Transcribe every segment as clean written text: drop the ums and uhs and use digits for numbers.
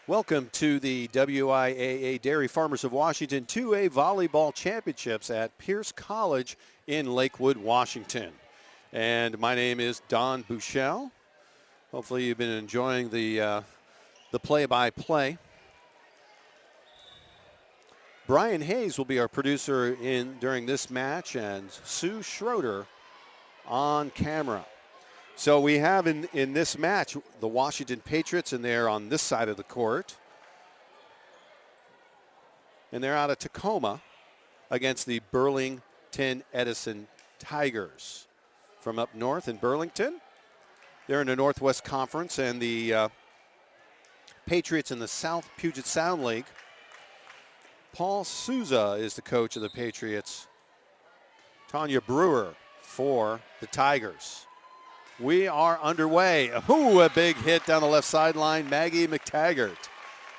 Welcome to the WIAA Dairy Farmers of Washington 2A Volleyball Championships at Pierce College in Lakewood, Washington. And my name is Don Buchel. Hopefully you've been enjoying the play-by-play. Brian Hayes will be our producer during this match, and Sue Schroeder on camera. So we have in this match the Washington Patriots, and they're on this side of the court. And they're out of Tacoma against the Burlington-Edison Tigers from up north in Burlington. They're in the Northwest Conference, and the Patriots in the South Puget Sound League. Paul Souza is the coach of the Patriots. Tanya Brewer for the Tigers. We are underway. Ooh, a big hit down the left sideline. Maggie McTaggart.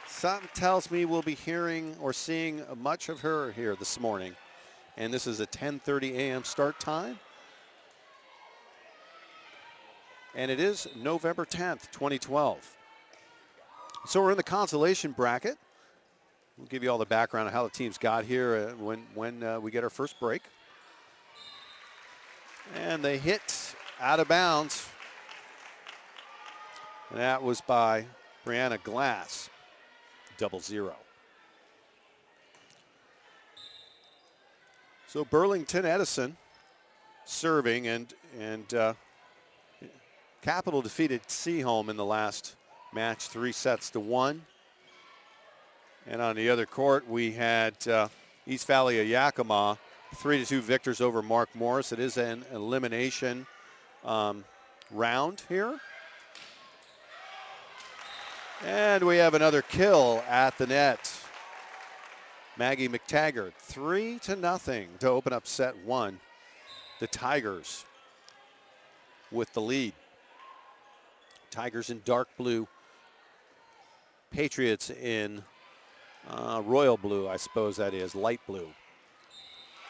Something tells me we'll be hearing or seeing much of her here this morning. And this is a 10:30 a.m. start time. And it is November 10th, 2012. So we're in the consolation bracket. We'll give you all the background on how the teams got here when we get our first break. And they hit out of bounds. And that was by Brianna Glass, 0-0. So Burlington-Edison serving, and Capital defeated Seaholm in the last match 3-1. And on the other court, we had East Valley of Yakima, 3-2 victors over Mark Morris. It is an elimination round here. And we have another kill at the net. Maggie McTaggart, 3-0 to open up set one. The Tigers with the lead. Tigers in dark blue. Patriots in royal blue, I suppose that is, light blue.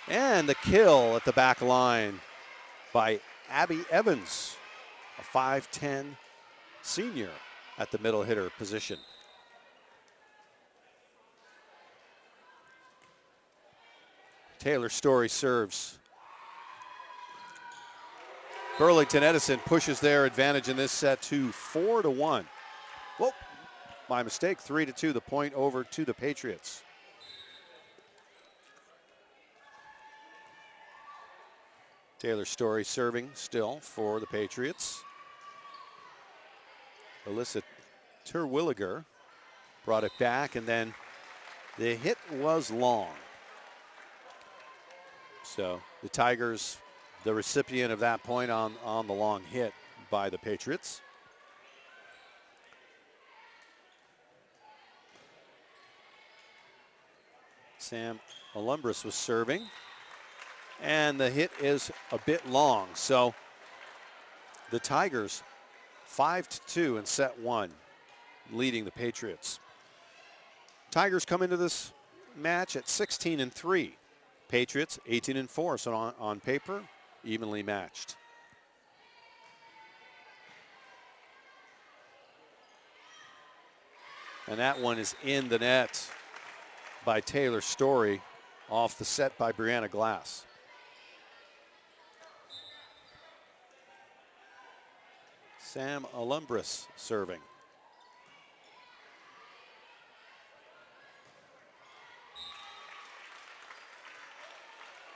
And the kill at the back line by Abby Evans, a 5'10" senior at the middle hitter position. Taylor Story serves. Burlington-Edison pushes their advantage in this set to 4-1. Whoa, my mistake, 3-2, the point over to the Patriots. Taylor Story serving still for the Patriots. Alyssa Terwilliger brought it back, and then the hit was long. So the Tigers, the recipient of that point on the long hit by the Patriots. Sam Alumbris was serving. And the hit is a bit long. So the Tigers 5-2 in set one, leading the Patriots. Tigers come into this match at 16-3. Patriots 18-4, so on paper, evenly matched. And that one is in the net by Taylor Story, off the set by Brianna Glass. Sam Alumbris serving.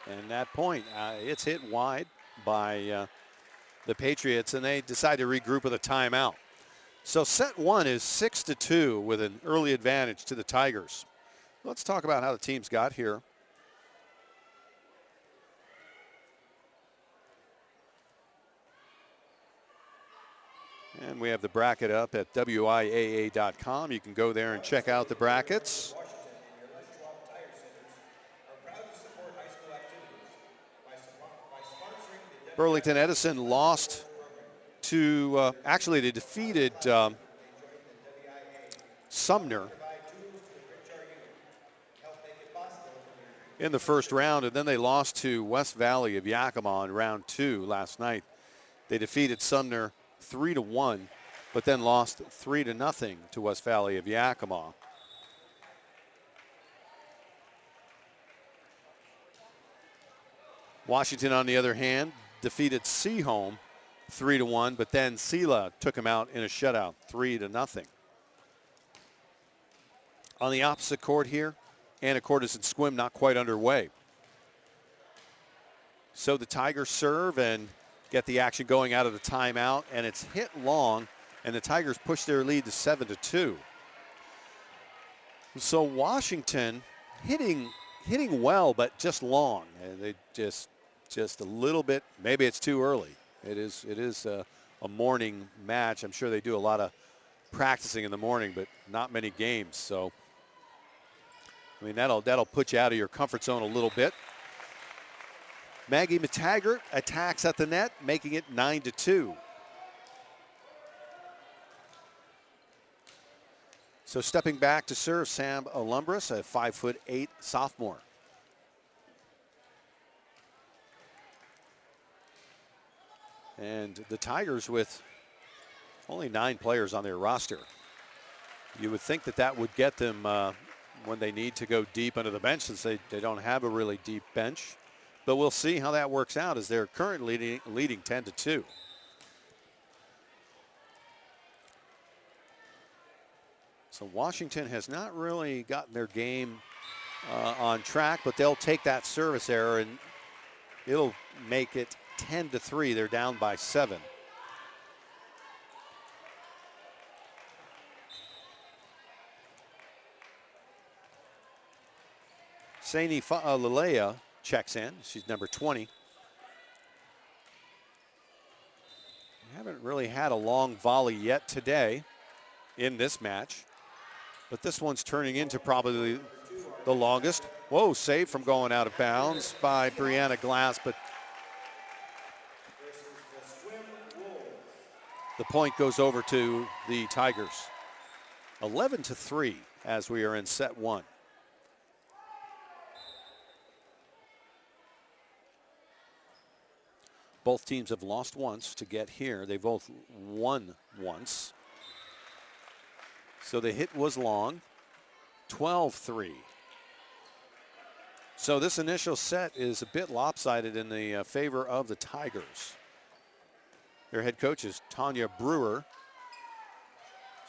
And that point, it's hit wide by the Patriots, and they decide to regroup with a timeout. So set one is 6-2 with an early advantage to the Tigers. Let's talk about how the teams got here. And we have the bracket up at WIAA.com. You can go there and check out the brackets. Burlington-Edison lost to, actually they defeated Sumner in the first round, and then they lost to West Valley of Yakima in round two last night. They defeated Sumner 3-1 but then lost 3-0 to West Valley of Yakima. Washington, on the other hand, defeated Seaholm 3-1, but then Sela took him out in a shutout, 3-0. On the opposite court here, Anacortes and Sequim not quite underway. So the Tigers serve and get the action going out of the timeout, and it's hit long, and the Tigers push their lead to 7-2. So Washington hitting well, but just long. And they just a little bit. Maybe it's too early. It is a morning match. I'm sure they do a lot of practicing in the morning, but not many games. So I mean that'll put you out of your comfort zone a little bit. Maggie McTaggart attacks at the net, making it 9-2. So stepping back to serve, Sam Alumbris, a 5'8" sophomore. And the Tigers with only 9 players on their roster. You would think that would get them when they need to go deep under the bench, since they don't have a really deep bench. But we'll see how that works out, as they're currently leading 10-2. So Washington has not really gotten their game on track, but they'll take that service error and it'll make it 10-3. They're down by 7. Saini Lalea checks in. She's number 20. We haven't really had a long volley yet today in this match, but this one's turning into probably the longest. Whoa, save from going out of bounds by Brianna Glass, but the point goes over to the Tigers. 11-3 as we are in set 1. Both teams have lost once to get here. They both won once. So the hit was long. 12-3. So this initial set is a bit lopsided in the favor of the Tigers. Their head coach is Tanya Brewer.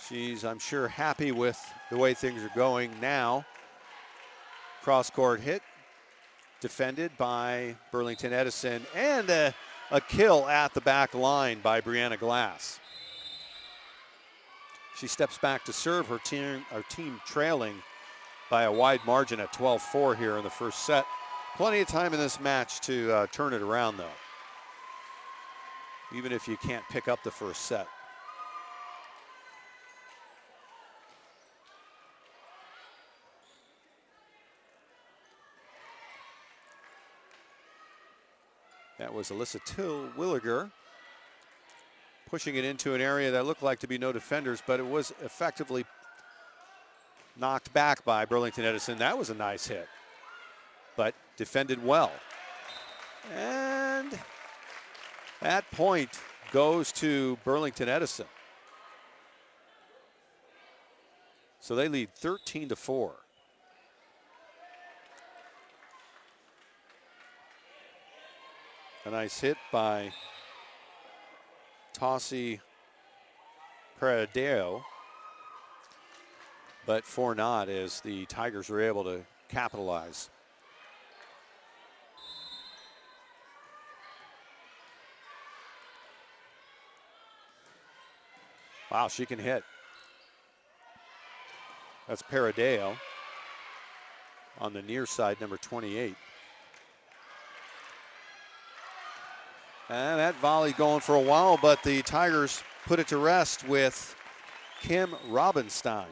She's, I'm sure, happy with the way things are going now. Cross-court hit, defended by Burlington-Edison, and a kill at the back line by Brianna Glass. She steps back to serve. Her team trailing by a wide margin at 12-4 here in the first set. Plenty of time in this match to turn it around, though, even if you can't pick up the first set. That was Alyssa Williger pushing it into an area that looked like to be no defenders, but it was effectively knocked back by Burlington-Edison. That was a nice hit, but defended well. And that point goes to Burlington-Edison. So they lead 13-4. A nice hit by Tossie Paradeo, but for naught as the Tigers were able to capitalize. Wow, she can hit. That's Paradeo on the near side, number 28. And that volley going for a while, but the Tigers put it to rest with Kim Robinstein.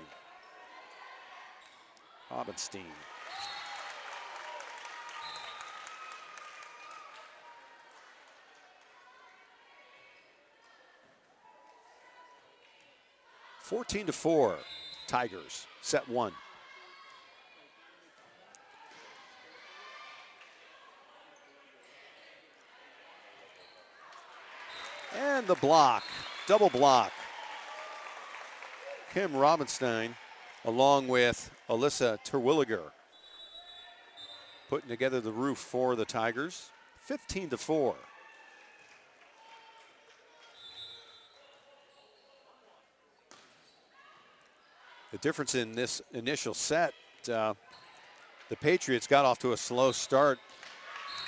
14-4, Tigers, set 1. And the block, double block Kim Robinstein, along with Alyssa Terwilliger, putting together the roof for the Tigers. 15-4. The difference in this initial set, the Patriots got off to a slow start.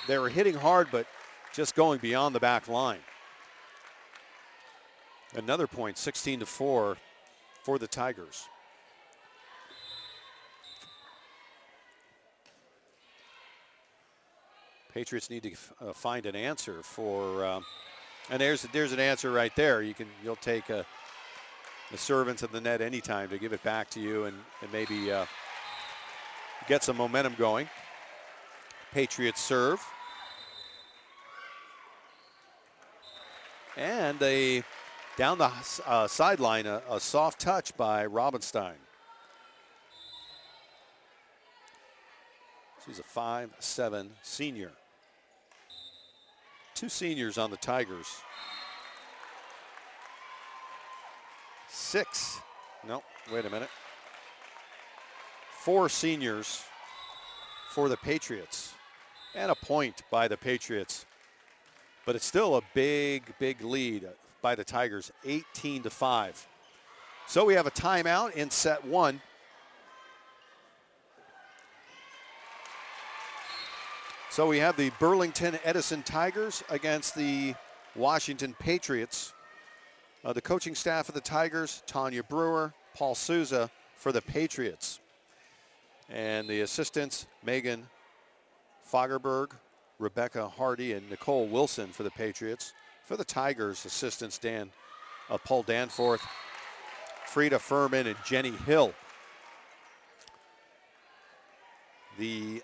They were hitting hard, but just going beyond the back line. Another point, 16-4 for the Tigers. Patriots need to find an answer for, and there's an answer right there. You'll take the servants of the net anytime to give it back to you and maybe get some momentum going. Patriots serve. And down the sideline, a soft touch by Robinstein. She's a 5'7" senior. Two seniors on the Tigers. Four seniors for the Patriots. And a point by the Patriots. But it's still a big lead by the Tigers, 18-5. So we have a timeout in set one. So we have the Burlington-Edison Tigers against the Washington Patriots. The coaching staff of the Tigers, Tanya Brewer, Paul Souza for the Patriots. And the assistants, Megan Fagerberg, Rebecca Hardy, and Nicole Wilson for the Patriots. For the Tigers, assistants Paul Danforth, Frida Furman, and Jenny Hill. The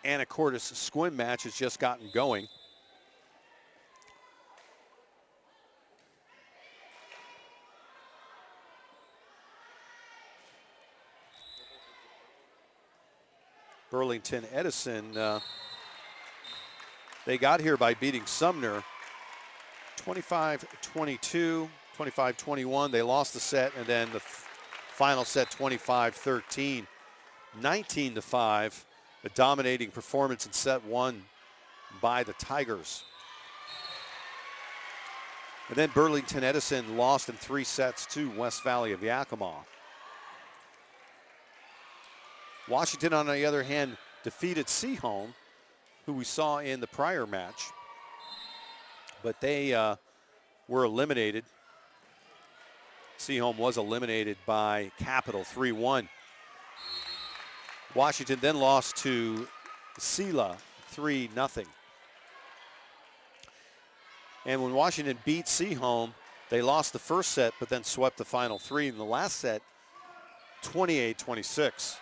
Anacortes swim match has just gotten going. Burlington-Edison, they got here by beating Sumner 25-22, 25-21. They lost the set, and then the final set 25-13. 19-5, a dominating performance in set one by the Tigers. And then Burlington-Edison lost in 3 sets to West Valley of Yakima. Washington, on the other hand, defeated Seaholm, who we saw in the prior match. But they were eliminated. Seaholm was eliminated by Capital 3-1. Washington then lost to Sela 3-0. And when Washington beat Seaholm, they lost the first set, but then swept the final 3 in the last set, 28-26.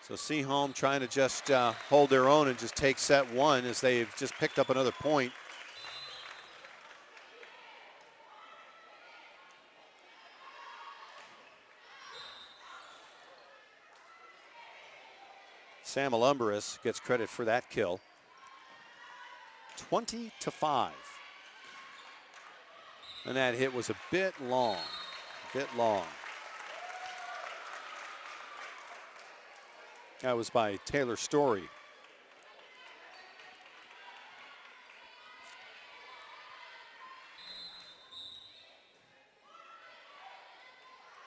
So Seaholm trying to just hold their own and just take set one as they've just picked up another point. Sam Alumbrus gets credit for that kill. 20-5. And that hit was a bit long. That was by Taylor Story.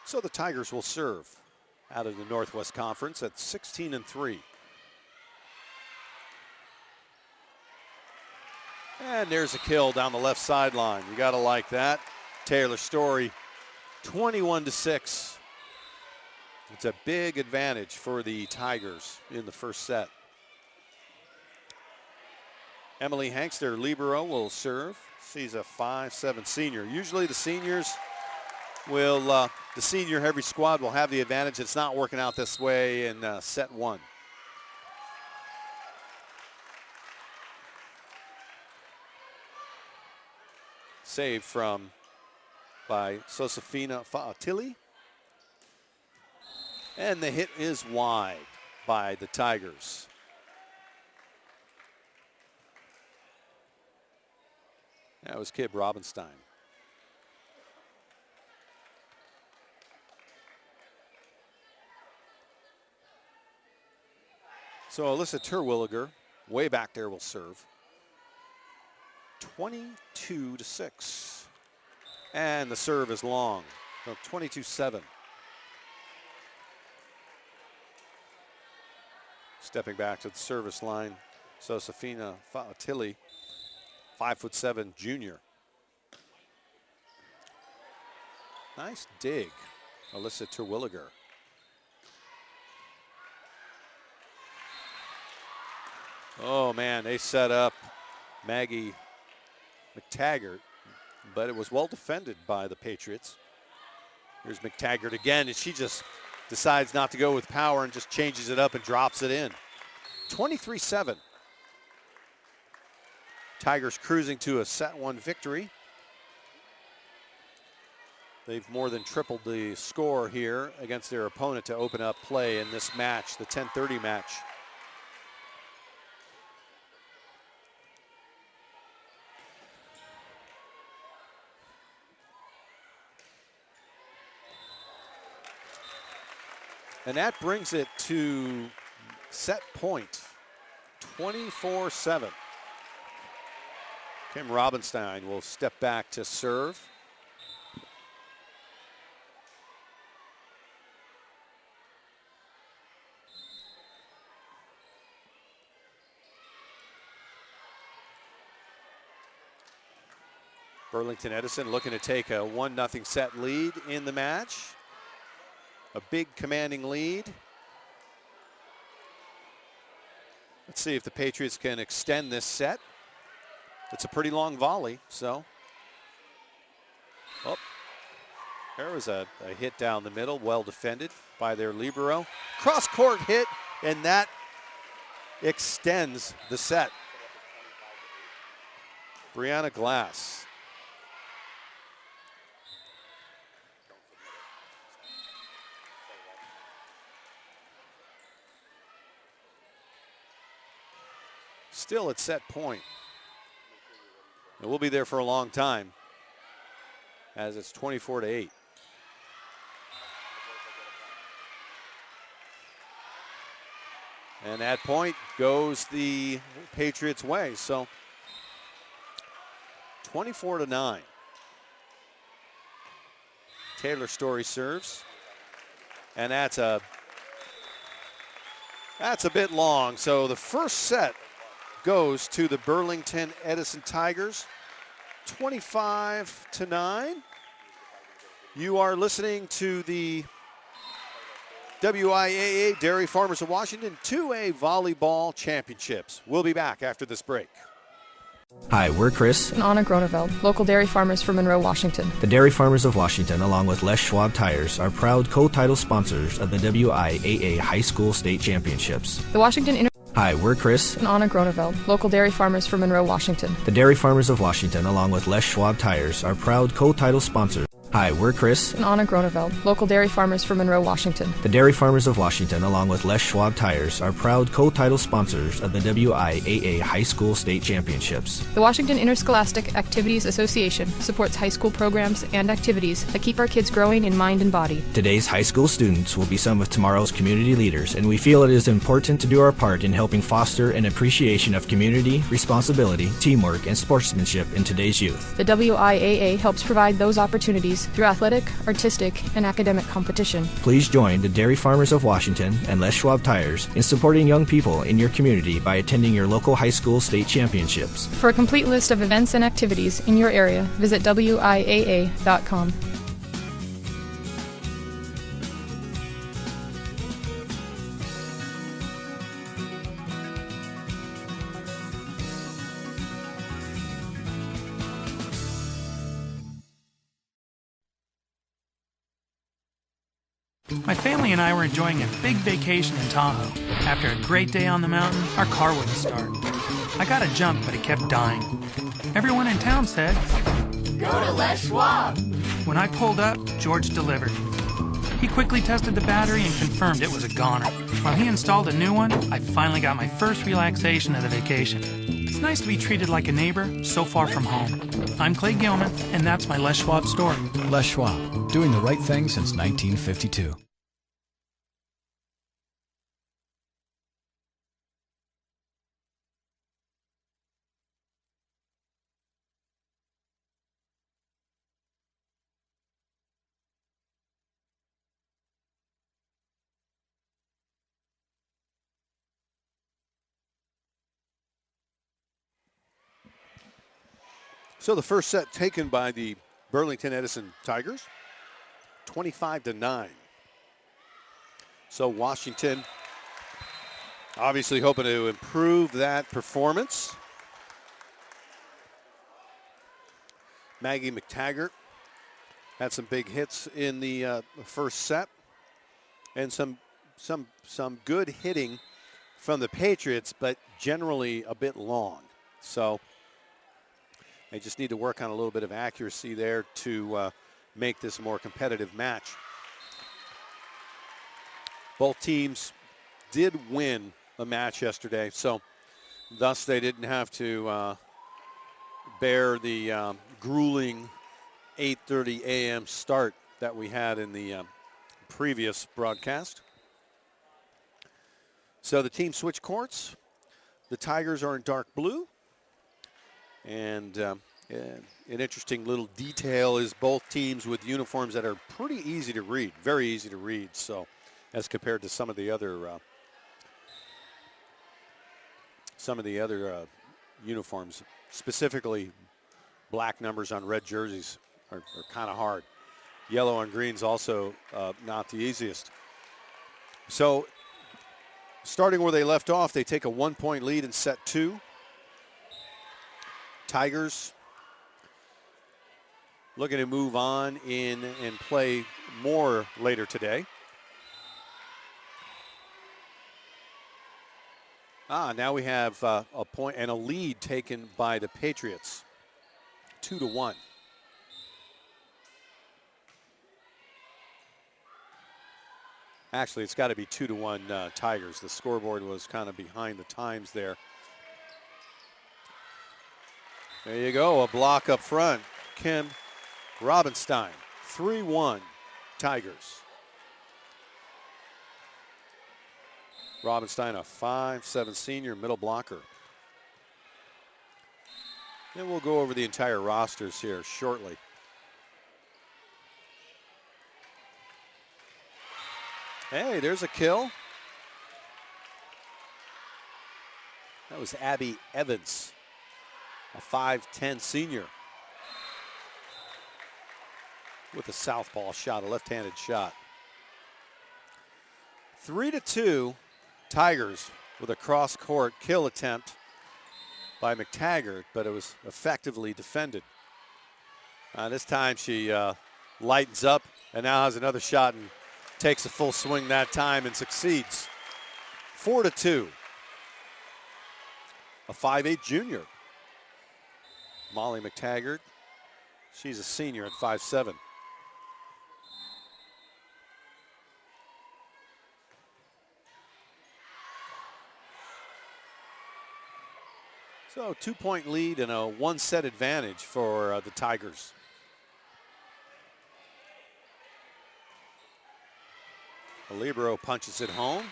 So the Tigers will serve out of the Northwest Conference at 16-3. And there's a kill down the left sideline. You got to like that. Taylor Story, 21-6. It's a big advantage for the Tigers in the first set. Emily Hanks, their libero, will serve. She's a 5'7" senior. Usually the seniors will, the senior heavy squad will have the advantage. It's not working out this way in set one. Saved by Josefina Fa'atili. And the hit is wide by the Tigers. That was Kip Robinstein. So Alyssa Terwilliger, way back there, will serve. 22-6. And the serve is long. So 22-7. Stepping back to the service line, Josefina Faatili, 5'7" junior. Nice dig, Alyssa Terwilliger. Oh man, they set up Maggie McTaggart, but it was well defended by the Patriots. Here's McTaggart again, and she just decides not to go with power and just changes it up and drops it in. 23-7. Tigers cruising to a set 1 victory. They've more than tripled the score here against their opponent to open up play in this match, the 10:30 match. And that brings it to set point, 24-7. Kim Robinstein will step back to serve. Burlington-Edison looking to take a 1-0 set lead in the match. A big commanding lead. Let's see if the Patriots can extend this set. It's a pretty long volley, so. Oh, there was a hit down the middle, well defended by their libero. Cross-court hit, and that extends the set. Brianna Glass. Still at set point. And we'll be there for a long time as it's 24-8. And that point goes the Patriots' way. So 24-9. Taylor Story serves. And that's a bit long. So the first set goes to the Burlington-Edison Tigers, 25-9. You are listening to the WIAA Dairy Farmers of Washington 2A Volleyball Championships. We'll be back after this break. Hi, we're Chris and Anna Groneveld, local dairy farmers from Monroe, Washington. The Dairy Farmers of Washington, along with Les Schwab Tires, are proud co-title sponsors of the WIAA High School State Championships. The Washington Hi, we're Chris and Anna Groneveld, local dairy farmers from Monroe, Washington. The Dairy Farmers of Washington, along with Les Schwab Tires, are proud co-title sponsors. Hi, we're Chris and Anna Groneveld, local dairy farmers from Monroe, Washington. The Dairy Farmers of Washington, along with Les Schwab Tires, are proud co-title sponsors of the WIAA High School State Championships. The Washington Interscholastic Activities Association supports high school programs and activities that keep our kids growing in mind and body. Today's high school students will be some of tomorrow's community leaders, and we feel it is important to do our part in helping foster an appreciation of community, responsibility, teamwork, and sportsmanship in today's youth. The WIAA helps provide those opportunities through athletic, artistic, and academic competition. Please join the Dairy Farmers of Washington and Les Schwab Tires in supporting young people in your community by attending your local high school state championships. For a complete list of events and activities in your area, visit WIAA.com. My family and I were enjoying a big vacation in Tahoe. After a great day on the mountain, our car wouldn't start. I got a jump, but it kept dying. Everyone in town said, "Go to Les Schwab." When I pulled up, George delivered. He quickly tested the battery and confirmed it was a goner. While he installed a new one, I finally got my first relaxation of the vacation. It's nice to be treated like a neighbor so far from home. I'm Clay Gilman, and that's my Les Schwab store. Les Schwab, doing the right thing since 1952. So the first set taken by the Burlington-Edison Tigers, 25-9. So Washington obviously hoping to improve that performance. Maggie McTaggart had some big hits in the first set, and some good hitting from the Patriots, but generally a bit long. So they just need to work on a little bit of accuracy there to make this a more competitive match. Both teams did win a match yesterday, so thus they didn't have to bear the grueling 8:30 a.m. start that we had in the previous broadcast. So the team switch courts. The Tigers are in dark blue. And an interesting little detail is both teams with uniforms that are pretty easy to read, very easy to read. So as compared to some of the other uniforms, specifically black numbers on red jerseys are kind of hard. Yellow on greens also not the easiest. So starting where they left off, they take a 1-point lead in set 2. Tigers looking to move on in and play more later today. Now we have a point and a lead taken by the Patriots, 2-1. Actually, it's got to be 2-1 Tigers. The scoreboard was kind of behind the times there. There you go, a block up front. Kim Robinstein, 3-1 Tigers. Robinstein, a 5'7" senior middle blocker. And we'll go over the entire rosters here shortly. Hey, there's a kill. That was Abby Evans, a 5'10" senior, with a southpaw shot, a left-handed shot. 3-2, Tigers with a cross-court kill attempt by McTaggart, but it was effectively defended. This time she lightens up and now has another shot and takes a full swing that time and succeeds. 4-2. A 5'8" junior. Molly McTaggart, she's a senior at 5'7". So 2-point lead and a 1-set advantage for the Tigers. Libero punches it home,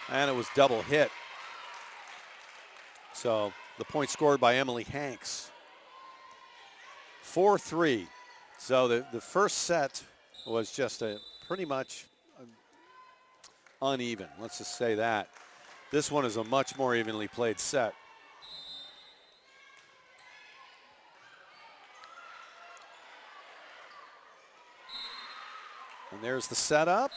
and it was double hit. So the point scored by Emily Hanks. 4-3. So the first set was just a pretty much uneven. Let's just say that. This one is a much more evenly played set. And there's the setup.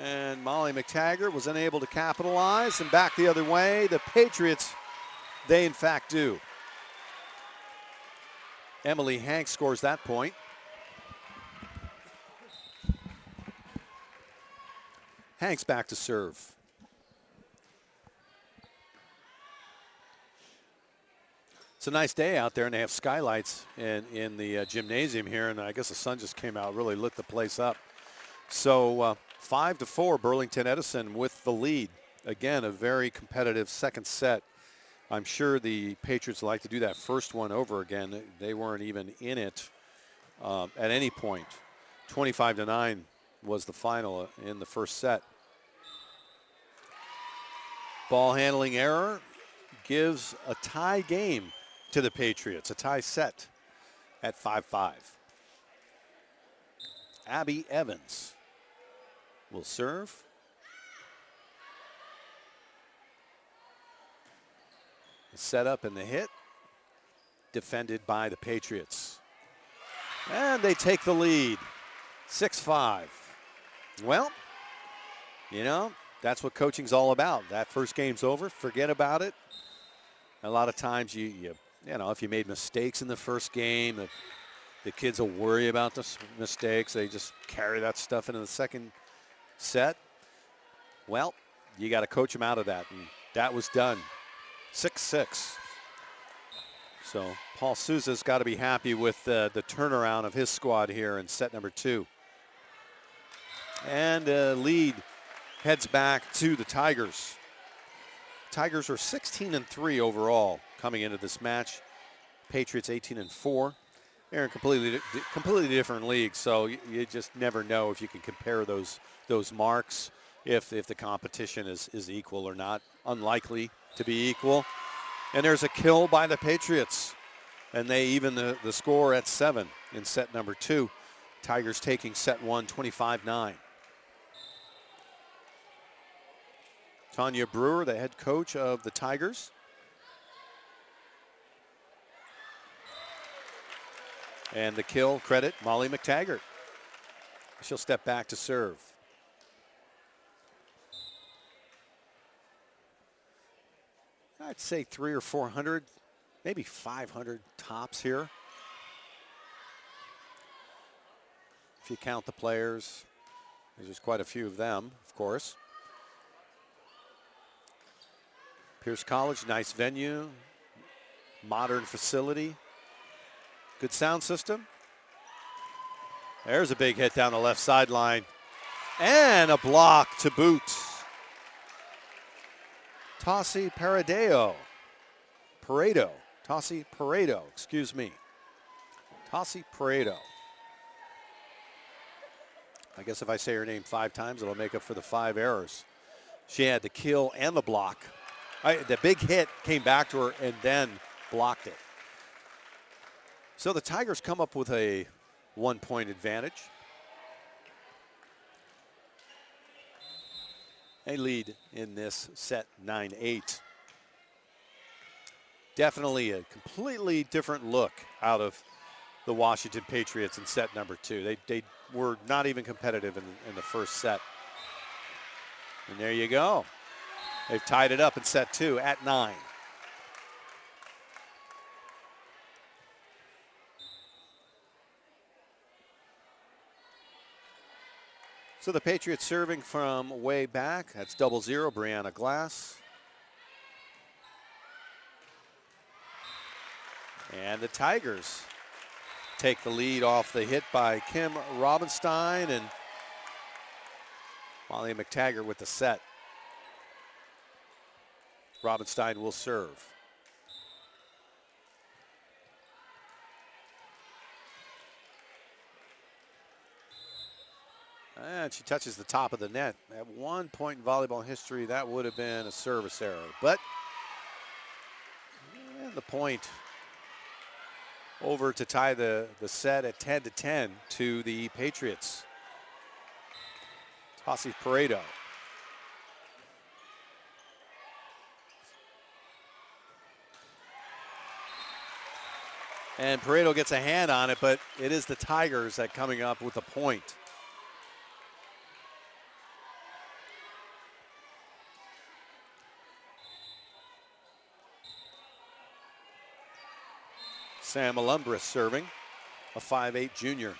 And Molly McTaggart was unable to capitalize, and back the other way. The Patriots, they in fact do. Emily Hanks scores that point. Hanks back to serve. It's a nice day out there, and they have skylights in the gymnasium here, and I guess the sun just came out, really lit the place up. So 5-4, Burlington-Edison with the lead. again, a very competitive second set. I'm sure the Patriots like to do that first one over again. They weren't even in it at any point. 25-9 was the final in the first set. Ball handling error gives a tie game to the Patriots, a tie set at 5-5. Abby Evans will serve. The setup and the hit defended by the Patriots. And they take the lead, 6-5. Well, you know, that's what coaching's all about. That first game's over, forget about it. A lot of times you know, if you made mistakes in the first game, the kids will worry about the mistakes. They just carry that stuff into the second set. Well, you got to coach them out of that, and that was done. 6-6. So Paul Souza's got to be happy with the turnaround of his squad here in set number 2. And lead heads back to the Tigers. Tigers are 16-3 overall coming into this match. Patriots 18-4. They're in completely different leagues, so you just never know if you can compare those marks, if the competition is equal or not. Unlikely to be equal. And there's a kill by the Patriots, and they even the score at 7 in set number 2. Tigers taking set 1, 25-9. Tanya Brewer, the head coach of the Tigers. And the kill credit Molly McTaggart. She'll step back to serve. I'd say 300 or 400, maybe 500 tops here. If you count the players, there's quite a few of them, of course. Pierce College, nice venue, modern facility, good sound system. There's a big hit down the left sideline, and a block to boot. Tassi Paredo, excuse me. Tassi Paredo. I guess if I say her name 5 times, it'll make up for the 5 errors. She had the kill and the block. The big hit came back to her and then blocked it. So the Tigers come up with a 1-point advantage. They lead in this set 9-8. Definitely a completely different look out of the Washington Patriots in set number 2. They were not even competitive in the first set. And there you go. They've tied it up in set 2 at 9. So the Patriots serving from way back. That's 0-0, Brianna Glass. And the Tigers take the lead off the hit by Kim Robinstein, and Molly McTaggart with the set. Robinstein will serve. And she touches the top of the net. At one point in volleyball history, that would have been a service error. But the point over to tie the set at 10-10 to the Patriots. Tassi Paredo. And Paredo gets a hand on it, but it is the Tigers that coming up with a point. Sam Alumbris serving, a 5'8" junior.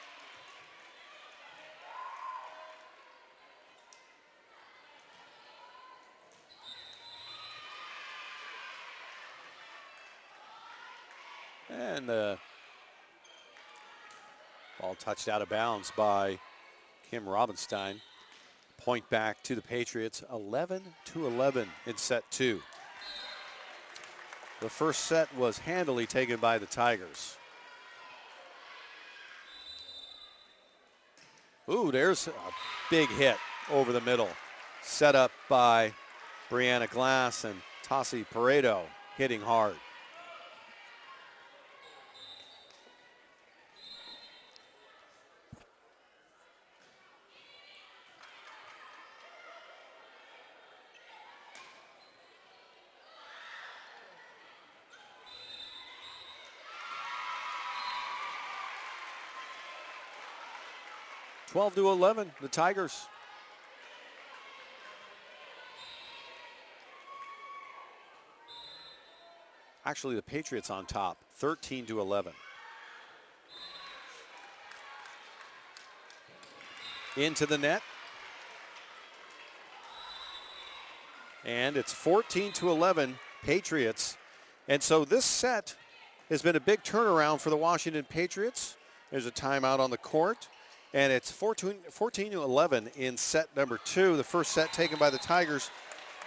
And the ball touched out of bounds by Kim Robinstein. Point back to the Patriots, 11-11 in set 2. The first set was handily taken by the Tigers. Ooh, there's a big hit over the middle. Set up by Brianna Glass and Tassi Paredo hitting hard. to 11, the Tigers. Actually, the Patriots on top, 13-11. Into the net. And it's 14-11 Patriots. And so this set has been a big turnaround for the Washington Patriots. There's a timeout on the court. And it's 14-11 in set number 2. The first set taken by the Tigers,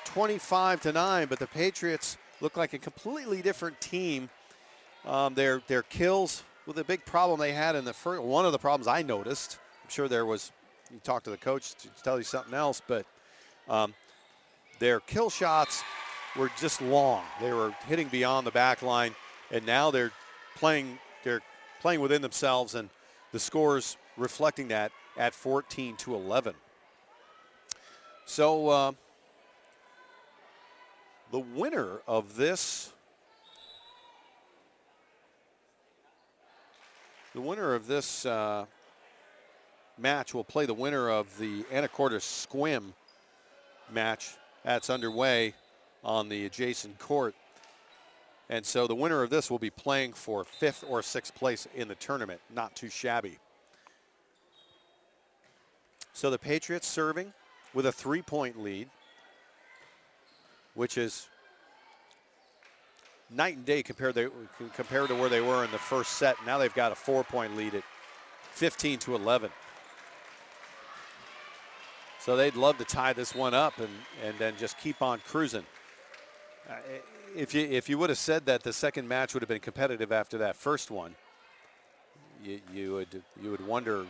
25-9. But the Patriots look like a completely different team. Their kills, well, the big problem they had in the first, one of the problems I noticed, I'm sure there was, you talk to the coach to tell you something else, but their kill shots were just long. They were hitting beyond the back line, and now they're playing within themselves, and the scores reflecting that at 14-11. So the winner of this match will play the winner of the Anacortes Squim match that's underway on the adjacent court. And so the winner of this will be playing for 5th or 6th place in the tournament. Not too shabby. So the Patriots serving with a 3-point lead, which is night and day compared to where they were in the first set. Now they've got a 4-point lead at 15-11. So they'd love to tie this one up and then just keep on cruising. If you would have said that the second match would have been competitive after that first one, you would wonder,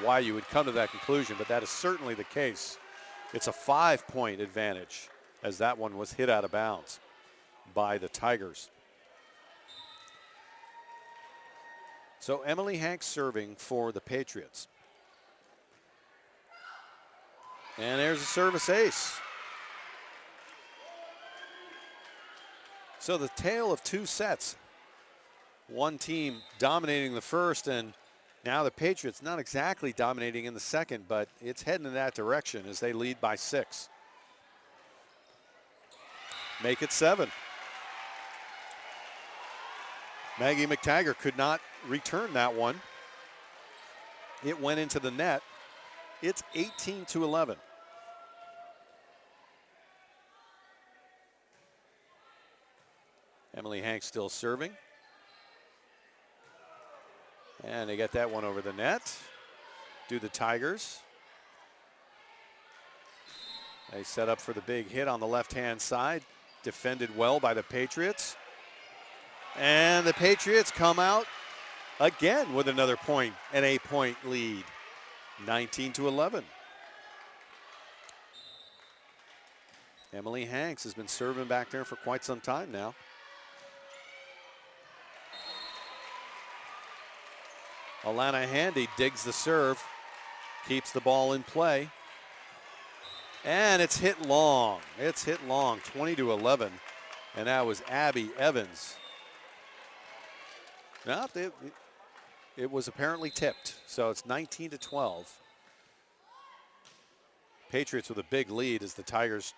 why you would come to that conclusion. But that is certainly the case. It's a 5-point advantage as that one was hit out of bounds by the Tigers. So Emily Hanks serving for the Patriots. And there's a service ace. So the tale of 2 sets. One team dominating the first, and now the Patriots not exactly dominating in the second, but it's heading in that direction as they lead by 6. Make it 7. Maggie McTaggart could not return that one. It went into the net. It's 18-11. Emily Hanks still serving. And they get that one over the net. Do the Tigers. They set up for the big hit on the left-hand side. Defended well by the Patriots. And the Patriots come out again with another point, an 8-point lead. 19-11. Emily Hanks has been serving back there for quite some time now. Alana Handy digs the serve, keeps the ball in play. And it's hit long. It's hit long, 20-11. And that was Abby Evans. No, it was apparently tipped. So it's 19-12. Patriots with a big lead as the Tigers.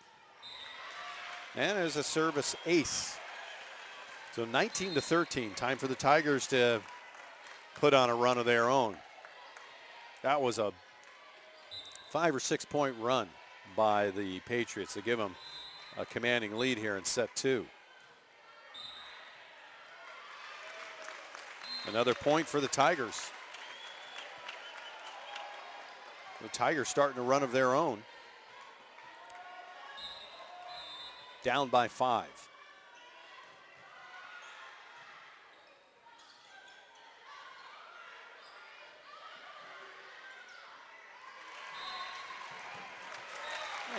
And there's a service ace. So 19-13. Time for the Tigers to put on a run of their own. That was a 5 or 6 point run by the Patriots to give them a commanding lead here in set 2. Another point for the Tigers. The Tigers starting to run of their own. Down by 5.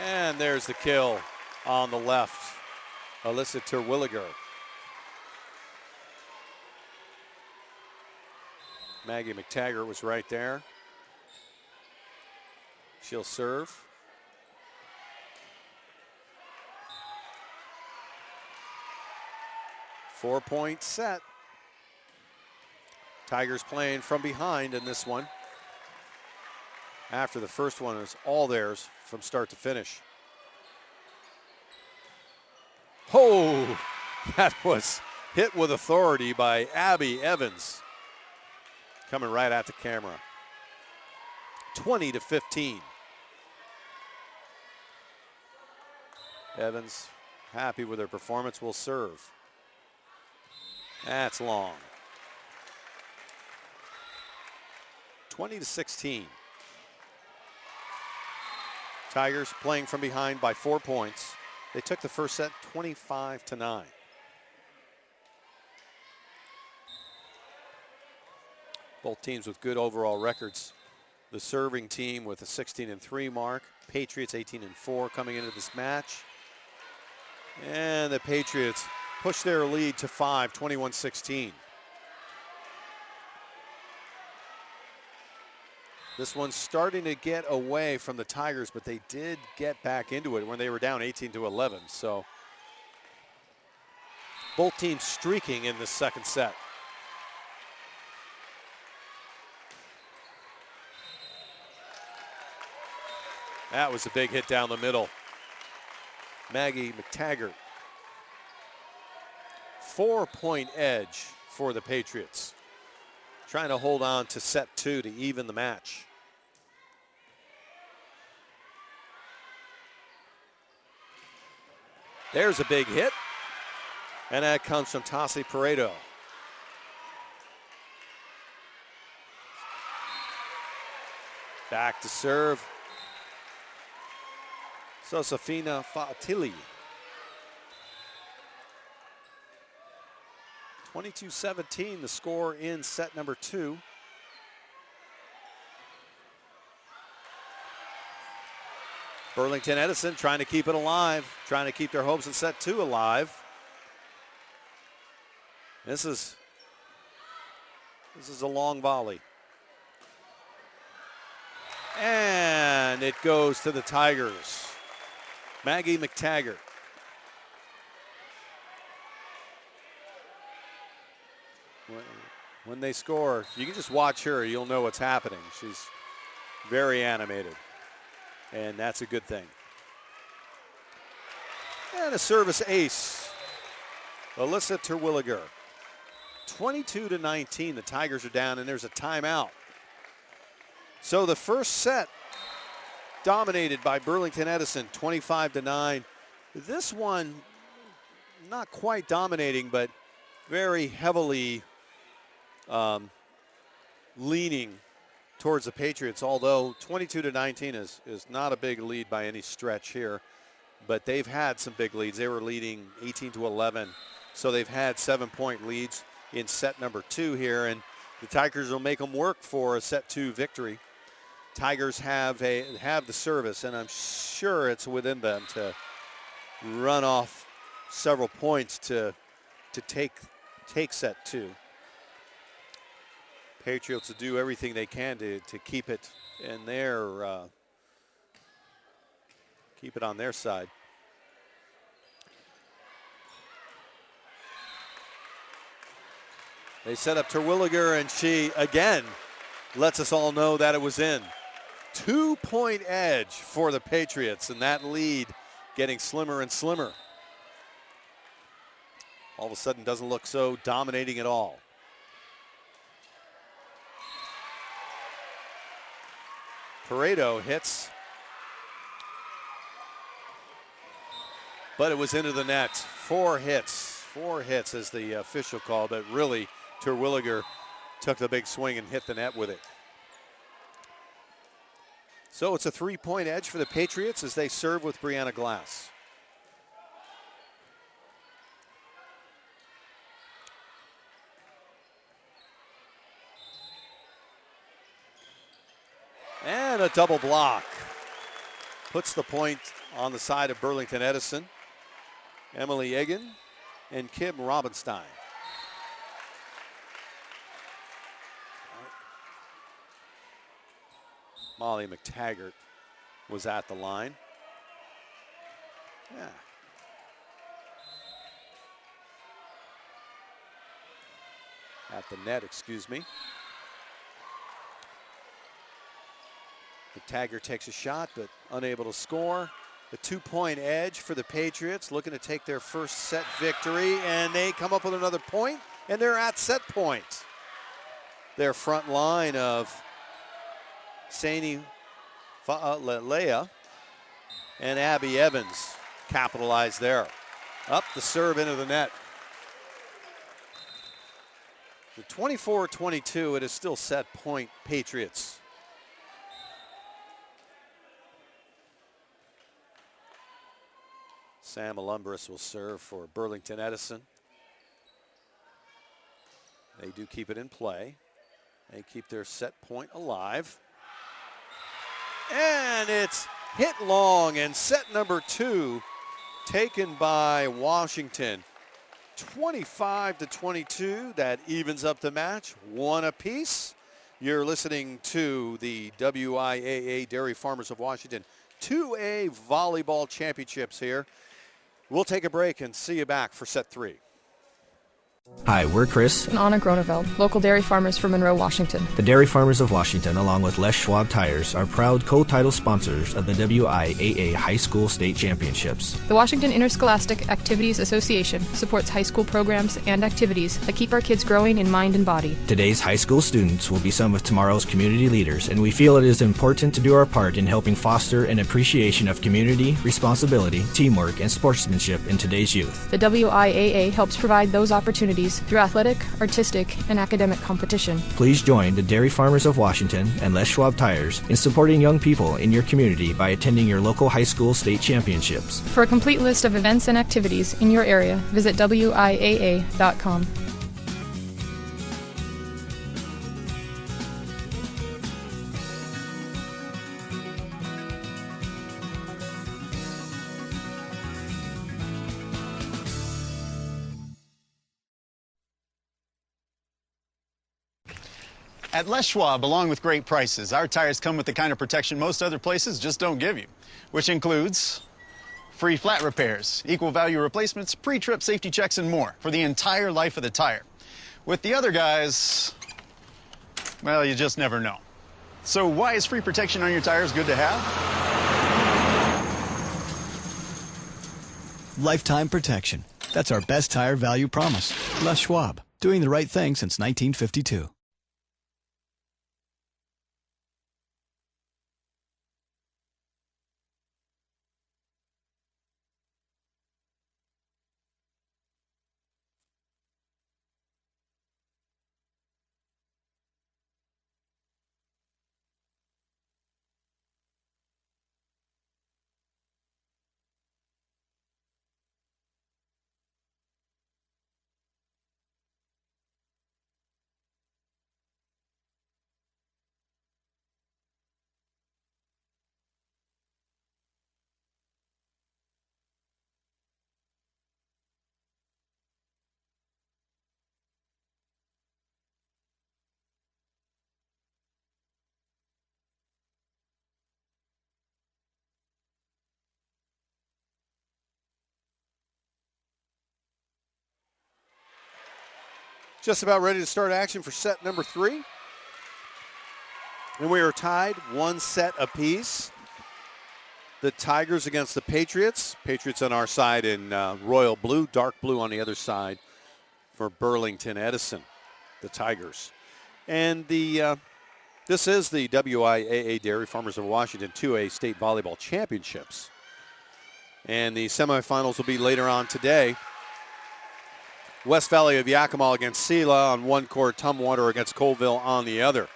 And there's the kill on the left. Alyssa Terwilliger. Maggie McTaggart was right there. She'll serve. Four-point set. Tigers playing from behind in this one. After the first one was all theirs from start to finish. Oh, that was hit with authority by Abby Evans. Coming right at the camera. 20-15. Evans happy with her performance, will serve. That's long. 20-16. Tigers playing from behind by 4 points. They took the first set 25-9. Both teams with good overall records. The serving team with a 16-3 mark. Patriots 18-4 coming into this match. And the Patriots push their lead to 5, 21-16. This one's starting to get away from the Tigers, but they did get back into it when they were down 18-11. So both teams streaking in the second set. That was a big hit down the middle. Maggie McTaggart. 4-point edge for the Patriots. Trying to hold on to set 2 to even the match. There's a big hit. And that comes from Tassi Pareto. Back to serve. Josefina Fatili. 22-17 the score in set number 2. Burlington-Edison trying to keep it alive, trying to keep their hopes in set 2 alive. This is a long volley. And it goes to the Tigers. Maggie McTaggart. When they score, you can just watch her, you'll know what's happening. She's very animated, and that's a good thing. And a service ace, Alyssa Terwilliger. 22-19, the Tigers are down, and there's a timeout. So the first set dominated by Burlington-Edison, 25-9. This one, not quite dominating, but very heavily leaning towards the Patriots, although 22-19 is not a big lead by any stretch here, but they've had some big leads. They were leading 18-11, so they've had 7-point leads in set number 2 here, and the Tigers will make them work for a set 2 victory. Tigers have the service, and I'm sure it's within them to run off several points to take set 2. Patriots will do everything they can to keep it in their keep it on their side. They set up Terwilliger, and she again lets us all know that it was in. 2-point edge for the Patriots, and that lead getting slimmer and slimmer. All of a sudden doesn't look so dominating at all. Pareto hits, but it was into the net. 4 hits is the official call, but really Terwilliger took the big swing and hit the net with it. So it's a 3-point edge for the Patriots as they serve with Brianna Glass. And a double block. Puts the point on the side of Burlington-Edison. Emily Egan and Kim Robinstein. Molly McTaggart was at the line. Yeah. At the net, excuse me. McTaggart takes a shot, but unable to score. A 2-point edge for the Patriots, looking to take their first set victory, and they come up with another point, and they're at set point. Their front line of Sani Fa'alelea and Abby Evans capitalize there. Up the serve into the net. The 24-22, it is still set point Patriots. Sam Alumbris will serve for Burlington-Edison. They do keep it in play. They keep their set point alive. And it's hit long, and set number 2 taken by Washington. 25-22, that evens up the match, 1 apiece. You're listening to the WIAA Dairy Farmers of Washington 2A Volleyball Championships here. We'll take a break and see you back for set 3. Hi, we're Chris And Anna Groneveld, local dairy farmers from Monroe, Washington. The Dairy Farmers of Washington, along with Schwab Tires, are proud co-title sponsors of the WIAA High School State Championships. The Washington Interscholastic Activities Association supports high school programs and activities that keep our kids growing in mind and body. Today's high school students will be some of tomorrow's community leaders, and we feel it is important to do our part in helping foster an appreciation of community, responsibility, teamwork, and sportsmanship in today's youth. The WIAA helps provide those opportunities through athletic, artistic, and academic competition. Please join the Dairy Farmers of Washington and Schwab Tires in supporting young people in your community by attending your local high school state championships. For a complete list of events and activities in your area, visit WIAA.com. At Les Schwab, along with great prices, our tires come with the kind of protection most other places just don't give you, which includes free flat repairs, equal value replacements, pre-trip safety checks, and more for the entire life of the tire. With the other guys, well, you just never know. So why is free protection on your tires good to have? Lifetime protection. That's our best tire value promise. Les Schwab, doing the right thing since 1952. Just about ready to start action for set number 3. And we are tied 1 set apiece. The Tigers against the Patriots. Patriots on our side in royal blue, dark blue on the other side for Burlington-Edison, the Tigers. And this is the WIAA Dairy Farmers of Washington 2A State Volleyball Championships. And the semifinals will be later on today. West Valley of Yakima against Sela on one court, Tumwater against Colville on the other.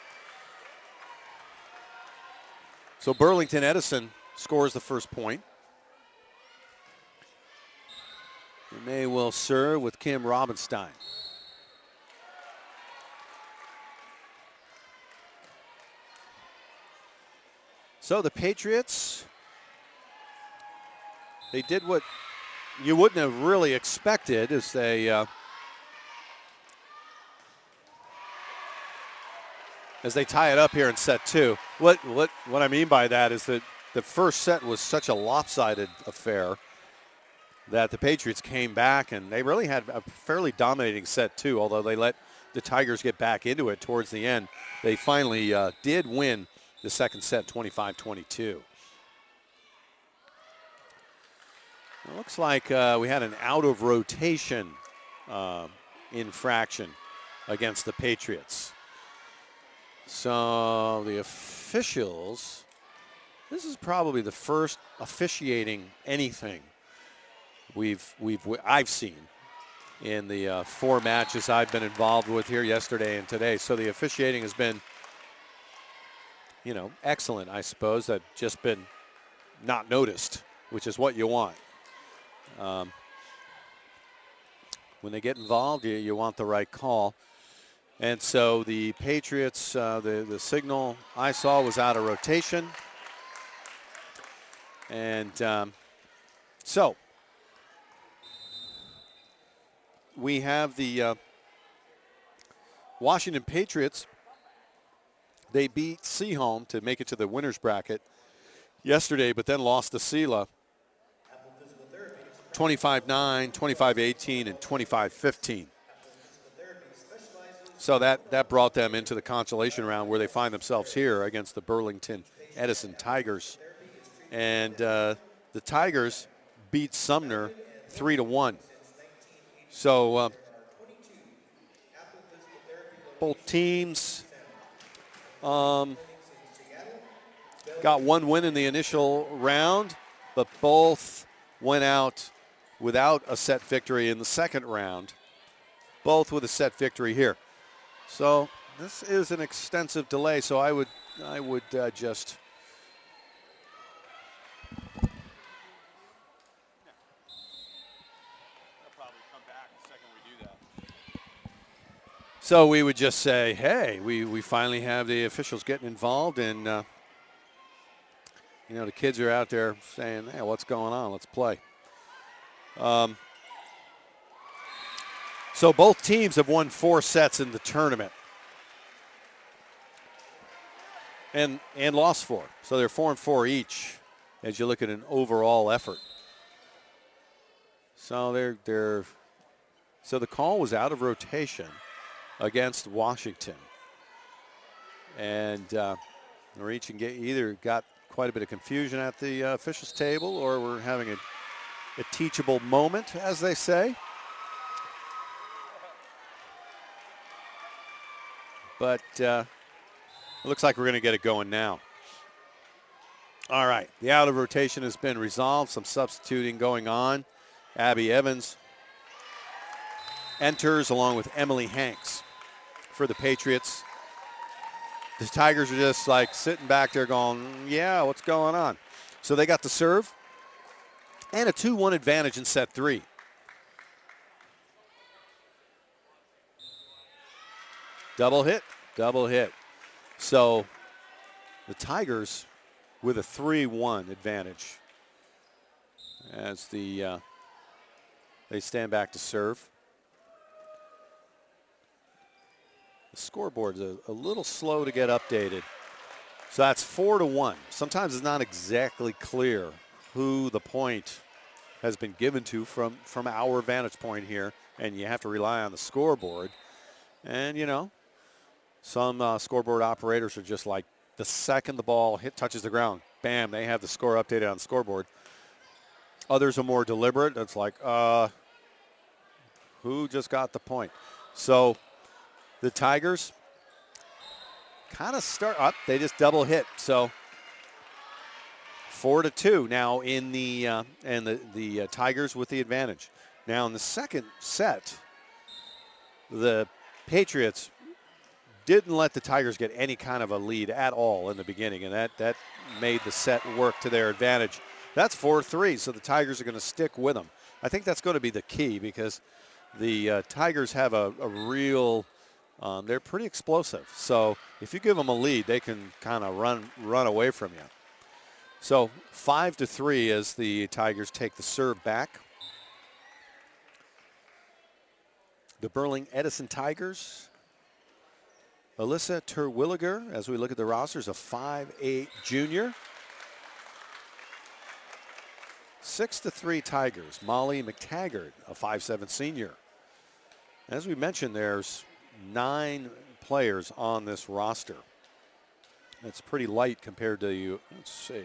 So Burlington-Edison scores the first point. May will serve with Kim Robinstein. So the Patriots, they did what you wouldn't have really expected as they tie it up here in set two. What I mean by that is that the first set was such a lopsided affair that the Patriots came back and they really had a fairly dominating set two, although they let the Tigers get back into it towards the end. They finally did win the second set 25-22. It looks like we had an out of rotation infraction against the Patriots. So the officials, this is probably the first officiating anything I've seen in the 4 matches I've been involved with here yesterday and today. So the officiating has been, excellent, I suppose. That just been not noticed, which is what you want. When they get involved, you want the right call. And so the Patriots, the signal I saw was out of rotation. And so we have the Washington Patriots. They beat Seaholm to make it to the winner's bracket yesterday, but then lost to Sela 25-9, 25-18, and 25-15. So that brought them into the consolation round where they find themselves here against the Burlington-Edison Tigers. And the Tigers beat Sumner 3-1. So both teams got one win in the initial round, but both went out without a set victory in the second round, both with a set victory here. So this is an extensive delay, so I would just So we would just say, hey, we finally have the officials getting involved, and the kids are out there saying, hey, what's going on? Let's play. So both teams have won 4 sets in the tournament and lost 4. So they're 4-4 each as you look at an overall effort. So so the call was out of rotation against Washington. And Reach and either got quite a bit of confusion at the officials table, or we're having a teachable moment, as they say. But it looks like we're going to get it going now. All right, the out of rotation has been resolved. Some substituting going on. Abby Evans enters along with Emily Hanks for the Patriots. The Tigers are just like sitting back there going, yeah, what's going on? So they got the serve and a 2-1 advantage in set 3. Double hit. So the Tigers with a 3-1 advantage as they stand back to serve. The scoreboard's a little slow to get updated. So that's 4-1. Sometimes it's not exactly clear who the point has been given to from our vantage point here, and you have to rely on the scoreboard. And, some scoreboard operators are just like, the second the ball touches the ground, bam, they have the score updated on the scoreboard. Others are more deliberate. It's like, who just got the point? So the Tigers kind of start up. They just double hit. So 4-2 now in the and the Tigers with the advantage. Now in the second set, the Patriots didn't let the Tigers get any kind of a lead at all in the beginning, and that made the set work to their advantage. That's 4-3, so the Tigers are going to stick with them. I think that's going to be the key because the Tigers have a real they're pretty explosive. So if you give them a lead, they can kind of run away from you. So 5-3 as the Tigers take the serve back. The Burlington-Edison Tigers. Alyssa Terwilliger, as we look at the rosters, a 5'8" junior. 6-3 Tigers. Molly McTaggart, a 5'7" senior. As we mentioned, there's 9 players on this roster. That's pretty light compared to you. Let's see.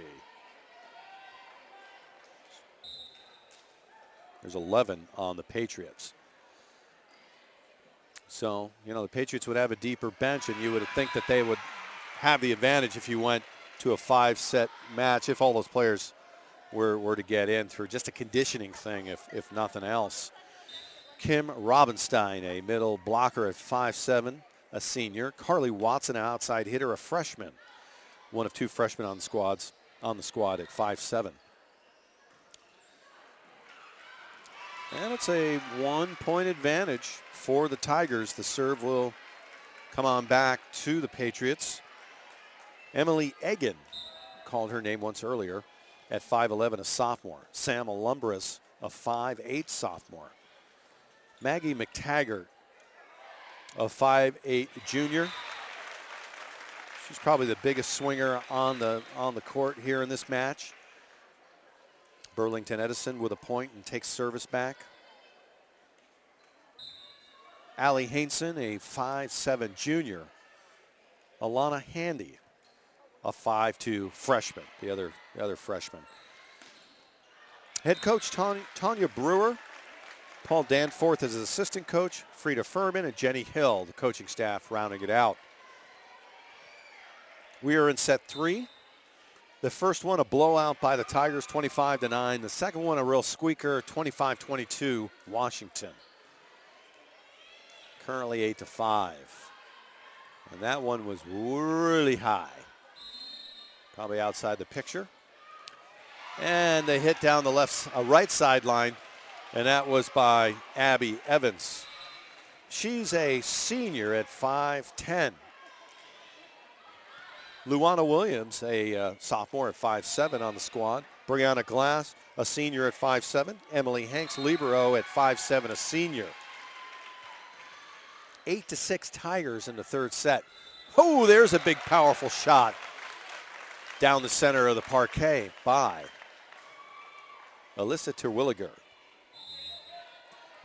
There's 11 on the Patriots. So, you know, the Patriots would have a deeper bench, and you would think that they would have the advantage if you went to a 5-set match, if all those players were to get in through just a conditioning thing, if nothing else. Kim Robinstein, a middle blocker at 5'7", a senior. Carly Watson, an outside hitter, a freshman. One of 2 freshmen on the squad at 5'7". And it's a 1-point advantage for the Tigers. The serve will come on back to the Patriots. Emily Egan, called her name once earlier, at 5'11", a sophomore. Sam Alumbris, a 5'8" sophomore. Maggie McTaggart, a 5'8" junior. She's probably the biggest swinger on the court here in this match. Burlington-Edison with a point and takes service back. Allie Hainson, a 5'7" junior. Alana Handy, a 5'2" freshman, the other freshman. Head coach Tanya Brewer. Paul Danforth is his assistant coach. Frida Furman and Jenny Hill, the coaching staff, rounding it out. We are in set 3. The first one, a blowout by the Tigers, 25-9. The second one, a real squeaker, 25-22, Washington. Currently 8-5. And that one was really high. Probably outside the picture. And they hit down the right sideline, and that was by Abby Evans. She's a senior at 5'10". Luana Williams, a sophomore at 5'7" on the squad. Brianna Glass, a senior at 5'7". Emily Hanks, libero at 5'7", a senior. 8-6 Tigers in the third set. Oh, there's a big, powerful shot down the center of the parquet by Alyssa Terwilliger.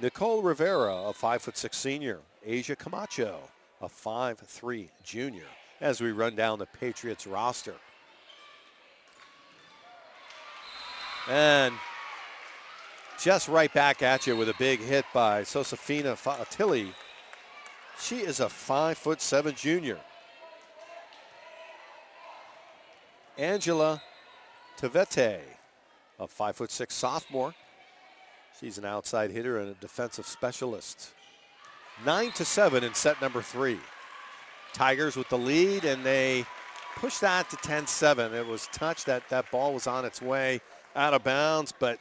Nicole Rivera, a 5'6" senior. Asia Camacho, a 5'3" junior. As we run down the Patriots roster. And just right back at you with a big hit by Josefina Tilly. She is a 5'7" junior. Angela Tavete, a 5'6" sophomore. She's an outside hitter and a defensive specialist. 9-7 in set number 3. Tigers with the lead, and they push that to 10-7. It was touched. That ball was on its way out of bounds, but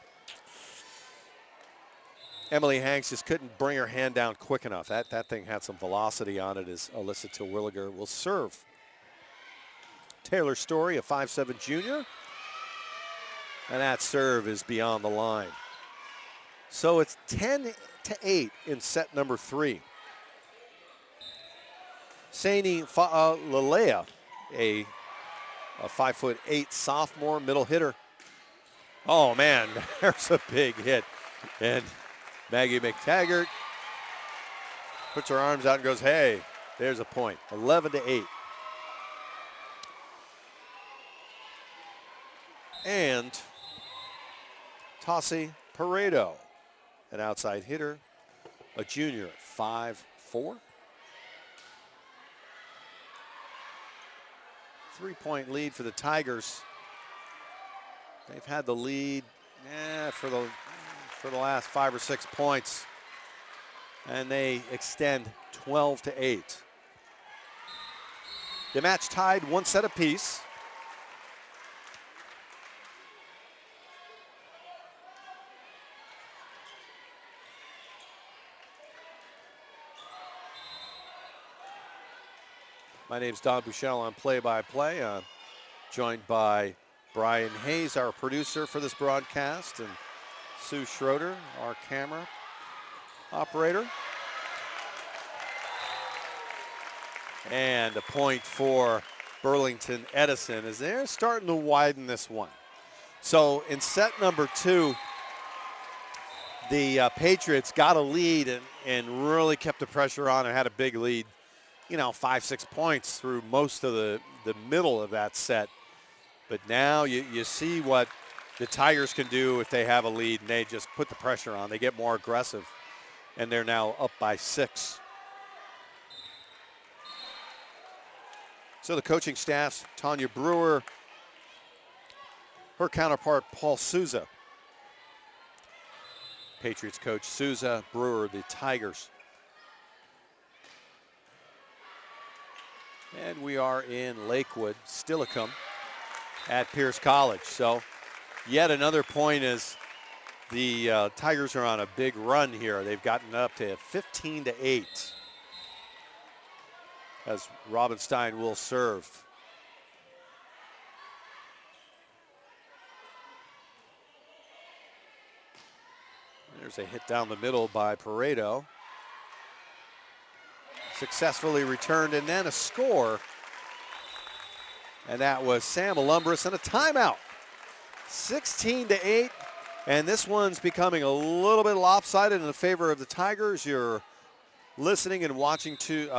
Emily Hanks just couldn't bring her hand down quick enough. That thing had some velocity on it as Alyssa Terwilliger will serve. Taylor Story, a 5'7" junior, and that serve is beyond the line. So it's 10-8 in set number 3. Saini Fa'alalea, a 5'8" sophomore middle hitter. Oh man, there's a big hit. And Maggie McTaggart puts her arms out and goes, hey, there's a point. 11-8. And Tassi Paredo, an outside hitter, a junior at 5'4". 3-point lead for the Tigers. They've had the lead for the last 5 or 6 points, and they extend 12-8. The match tied 1 set apiece. My name's Don Bouchel on play-by-play. I'm joined by Brian Hayes, our producer for this broadcast, and Sue Schroeder, our camera operator. And a point for Burlington-Edison as they're starting to widen this one. So in set number 2, the Patriots got a lead and really kept the pressure on and had a big lead, 5-6 points through most of the middle of that set. But now you see what the Tigers can do if they have a lead and they just put the pressure on. They get more aggressive, and they're now up by 6. So the coaching staffs, Tanya Brewer, her counterpart, Paul Souza. Patriots coach Souza, Brewer, the Tigers. And we are in Lakewood, Steilacoom at Pierce College. So yet another point as the Tigers are on a big run here. They've gotten up to 15-8 as Robinstein will serve. There's a hit down the middle by Pareto. Successfully returned, and then a score. And that was Sam Alumbris and a timeout. 16-8, and this one's becoming a little bit lopsided in the favor of the Tigers. You're listening and watching the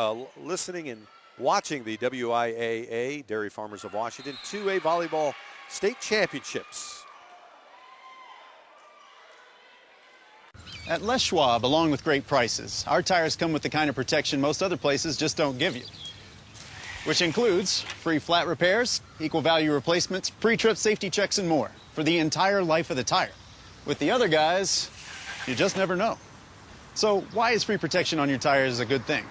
WIAA, Dairy Farmers of Washington, 2A Volleyball State Championships. At Les Schwab, along with great prices, our tires come with the kind of protection most other places just don't give you, which includes free flat repairs, equal value replacements, pre-trip safety checks, and more for the entire life of the tire. With the other guys, you just never know. So why is free protection on your tires a good thing?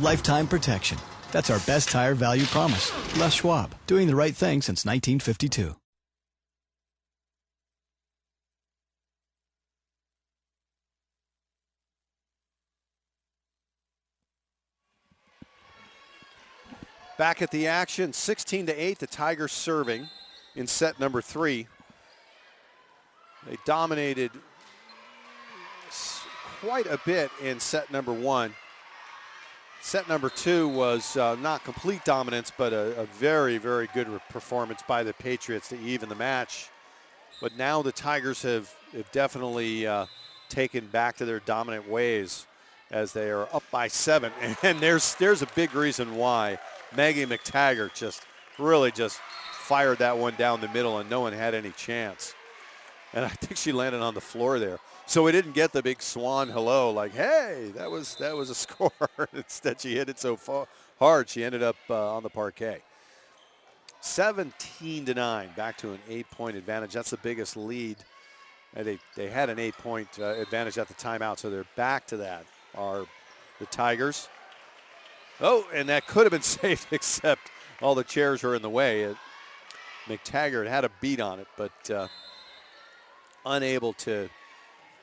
Lifetime protection. That's our best tire value promise. Les Schwab, doing the right thing since 1952. Back at the action, 16-8, the Tigers serving in set number 3. They dominated quite a bit in set number 1. Set number 2 was not complete dominance, but a very, very good performance by the Patriots to even the match. But now the Tigers have definitely taken back to their dominant ways as they are up by 7. And there's a big reason why. Maggie McTaggart just fired that one down the middle, and no one had any chance. And I think she landed on the floor there. So we didn't get the big swan hello like, hey, that was a score. Instead, she hit it so hard, she ended up on the parquet. 17-9, back to an 8-point advantage. That's the biggest lead. And they had an 8-point advantage at the timeout, so they're back to that, are the Tigers. Oh, and that could have been saved, except all the chairs were in the way. McTaggart had a beat on it, but unable to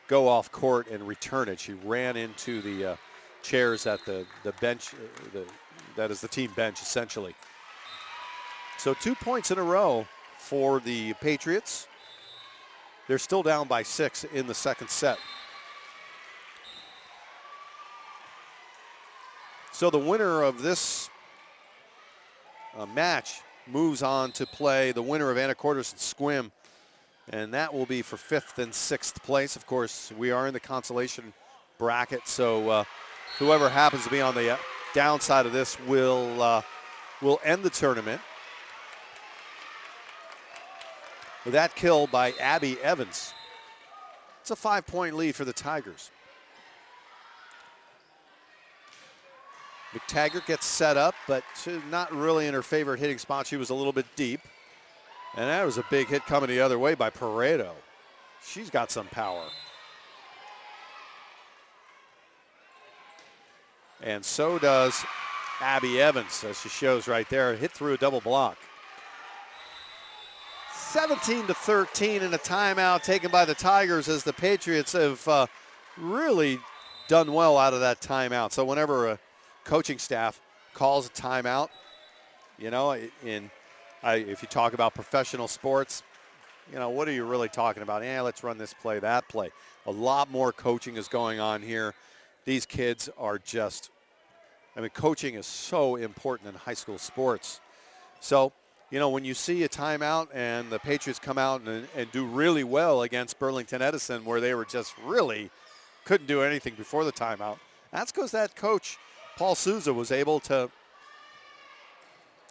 go off court and return it. She ran into the chairs at the bench, that is the team bench, essentially. So 2 points in a row for the Patriots. They're still down by 6 in the second set. So the winner of this match moves on to play the winner of Anacortes and Sequim, and that will be for 5th and 6th place. Of course, we are in the consolation bracket, so whoever happens to be on the downside of this will end the tournament. With that kill by Abby Evans. It's a 5-point lead for the Tigers. McTaggart gets set up, but not really in her favorite hitting spot. She was a little bit deep. And that was a big hit coming the other way by Pareto. She's got some power. And so does Abby Evans, as she shows right there, hit through a double block. 17-13 and a timeout taken by the Tigers, as the Patriots have really done well out of that timeout. So whenever a coaching staff calls a timeout, you know, if you talk about professional sports, you know, what are you really talking about? Let's run this play, that play. A lot more coaching is going on here. These kids are just, coaching is so important in high school sports. So, you know, when you see a timeout and the Patriots come out and do really well against Burlington-Edison, where they were just really couldn't do anything before the timeout, that's because that coach, Paul Souza, was able to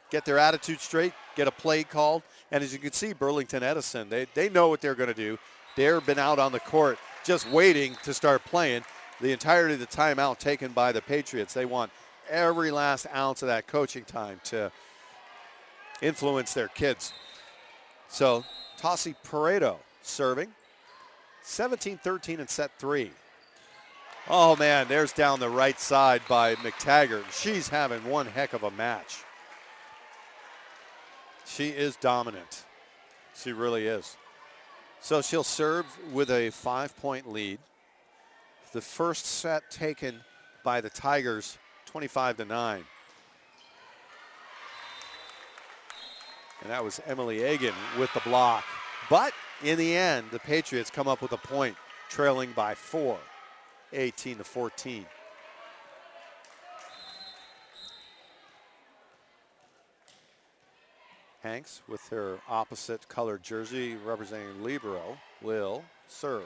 get their attitude straight, get a play called. And as you can see, Burlington-Edison, they know what they're going to do. They've been out on the court just waiting to start playing. The entirety of the timeout taken by the Patriots, they want every last ounce of that coaching time to influence their kids. So Tassi Pareto serving. 17-13 in set 3. Oh, man, there's down the right side by McTaggart. She's having one heck of a match. She is dominant. She really is. So she'll serve with a 5-point lead. The first set taken by the Tigers, 25-9. And that was Emily Agan with the block. But in the end, the Patriots come up with a point, trailing by 4, 18-14. Hanks, with her opposite colored jersey representing Libero, will serve.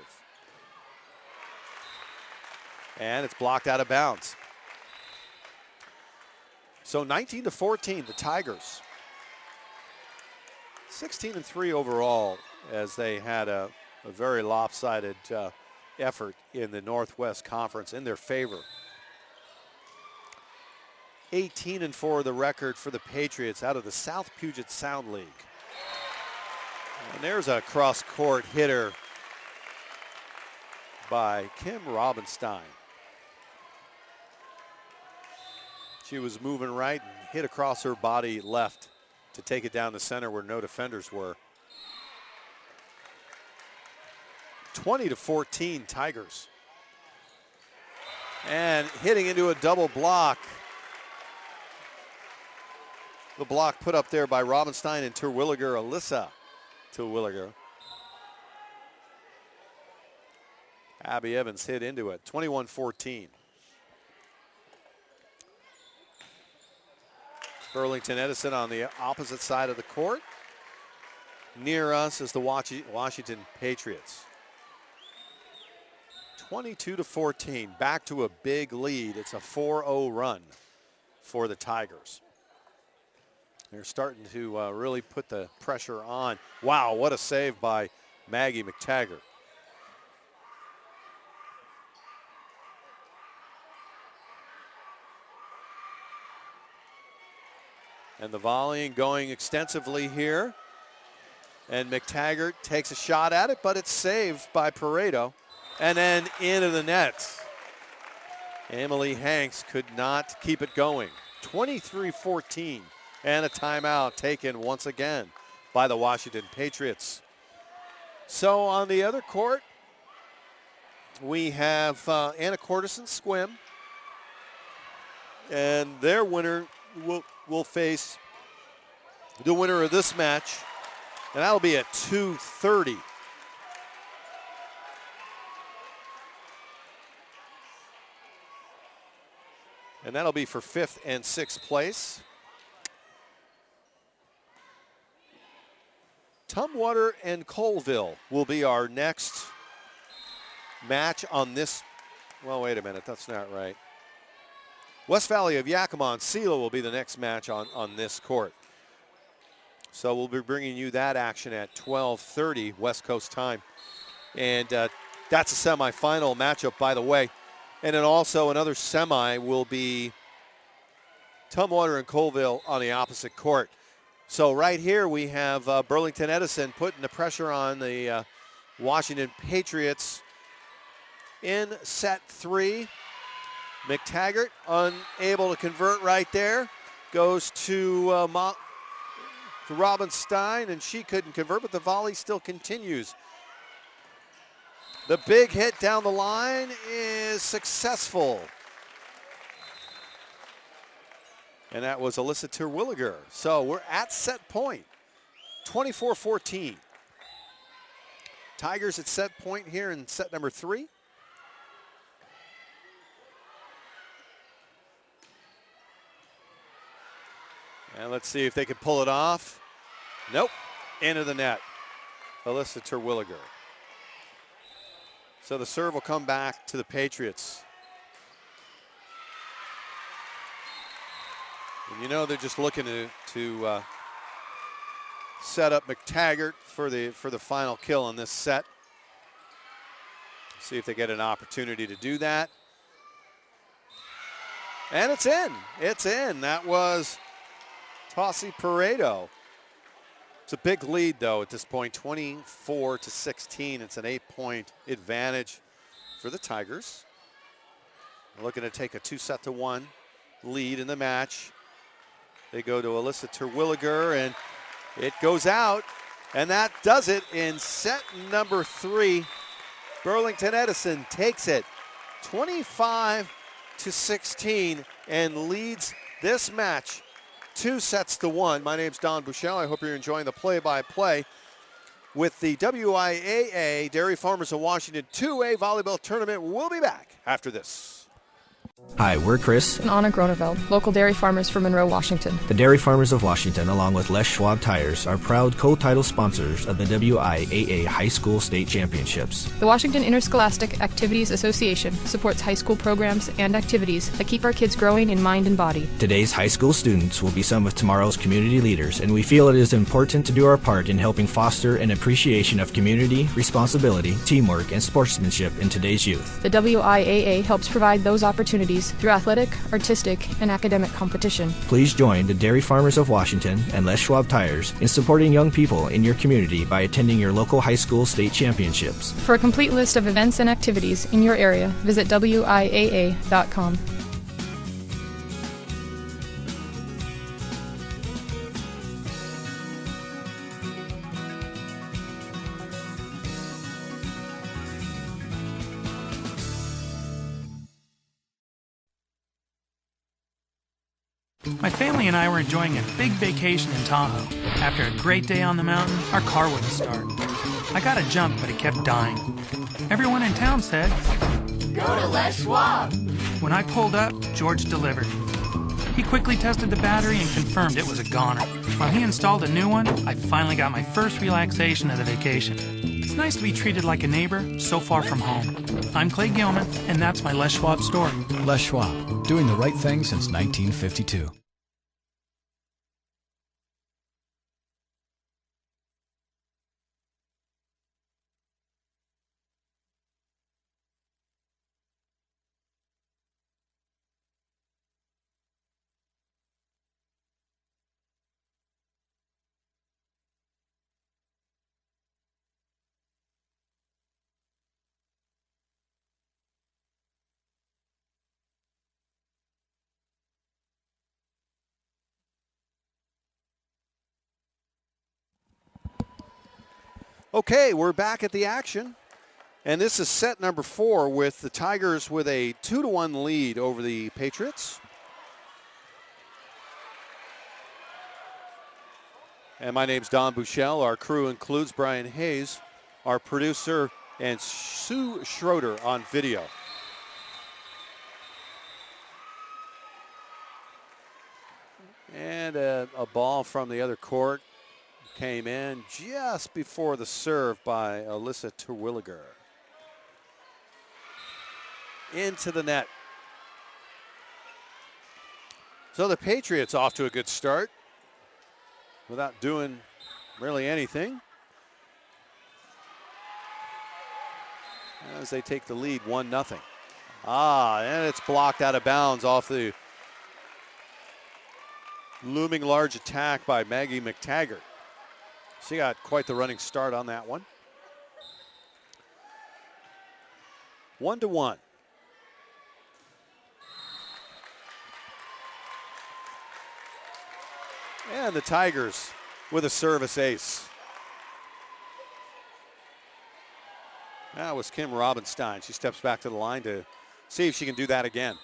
And it's blocked out of bounds. So 19-14, the Tigers. 16-3 overall, as they had a very lopsided effort in the Northwest Conference in their favor. 18-4 the record for the Patriots out of the South Puget Sound League. And there's a cross-court hitter by Kim Robinstein. She was moving right and hit across her body left to take it down the center where no defenders were. 20-14 Tigers. And hitting into a double block. The block put up there by Robinstein and Terwilliger, Alyssa Terwilliger. Abby Evans hit into it, 21-14. Burlington-Edison on the opposite side of the court. Near us is the Washington Patriots. 22-14, back to a big lead. It's a 4-0 run for the Tigers. They're starting to really put the pressure on. Wow, what a save by Maggie McTaggart. And the volleying going extensively here. And McTaggart takes a shot at it, but it's saved by Pareto. And then into the net. Emily Hanks could not keep it going. 23-14. And a timeout taken once again by the Washington Patriots. So on the other court, we have Anna Cortison Squim. And their winner will face the winner of this match. And that'll be at 2:30. And that'll be for 5th and 6th place. Tumwater and Colville will be our next match on this. Well, wait a minute, that's not right. West Valley of Yakima and Sela will be the next match on this court. So we'll be bringing you that action at 12:30 West Coast time. And that's a semifinal matchup, by the way. And then also another semi will be Tumwater and Colville on the opposite court. So right here we have Burlington-Edison putting the pressure on the Washington Patriots in set 3. McTaggart unable to convert right there. Goes to Robin Stein, and she couldn't convert, but the volley still continues. The big hit down the line is successful. And that was Alyssa Terwilliger. So we're at set point, 24-14. Tigers at set point here in set number 3. And let's see if they can pull it off. Nope, into the net. Alyssa Terwilliger. So the serve will come back to the Patriots. And you know they're just looking to set up McTaggart for the final kill in this set. See if they get an opportunity to do that. And it's in. It's in. That was Tossie Pareto. It's a big lead, though, at this point, 24-16. It's an 8-point advantage for the Tigers. They're looking to take a 2-1 lead in the match. They go to Alyssa Terwilliger, and it goes out, and that does it in set number 3. Burlington-Edison takes it 25-16 and leads this match 2-1. My name's Don Bouchel. I hope you're enjoying the play-by-play with the WIAA Dairy Farmers of Washington 2A volleyball tournament. We'll be back after this. Hi, we're Chris and Anna Groneveld, local dairy farmers from Monroe, Washington. The Dairy Farmers of Washington, along with Les Schwab Tires, are proud co-title sponsors of the WIAA High School State Championships. The Washington Interscholastic Activities Association supports high school programs and activities that keep our kids growing in mind and body. Today's high school students will be some of tomorrow's community leaders, and we feel it is important to do our part in helping foster an appreciation of community, responsibility, teamwork, and sportsmanship in today's youth. The WIAA helps provide those opportunities through athletic, artistic, and academic competition. Please join the Dairy Farmers of Washington and Les Schwab Tires in supporting young people in your community by attending your local high school state championships. For a complete list of events and activities in your area, visit WIAA.com. My family and I were enjoying a big vacation in Tahoe. After a great day on the mountain, our car wouldn't start. I got a jump, but it kept dying. Everyone in town said, Go to Les Schwab. When I pulled up, George delivered. He quickly tested the battery and confirmed it was a goner. While he installed a new one, I finally got my first relaxation of the vacation. It's nice to be treated like a neighbor so far from home. I'm Clay Gilman, and that's my Les Schwab store. Les Schwab, doing the right thing since 1952. Okay, we're back at the action. And this is set number 4 with the Tigers with a 2-1 lead over the Patriots. And my name's Don Bouchel. Our crew includes Brian Hayes, our producer, and Sue Schroeder on video. And a ball from the other court came in just before the serve by Alyssa Terwilliger. Into the net. So the Patriots off to a good start without doing really anything, as they take the lead 1-0. And it's blocked out of bounds off the looming large attack by Maggie McTaggart. She got quite the running start on that one. 1-1. And the Tigers with a service ace. That was Kim Robinstein. She steps back to the line to see if she can do that again.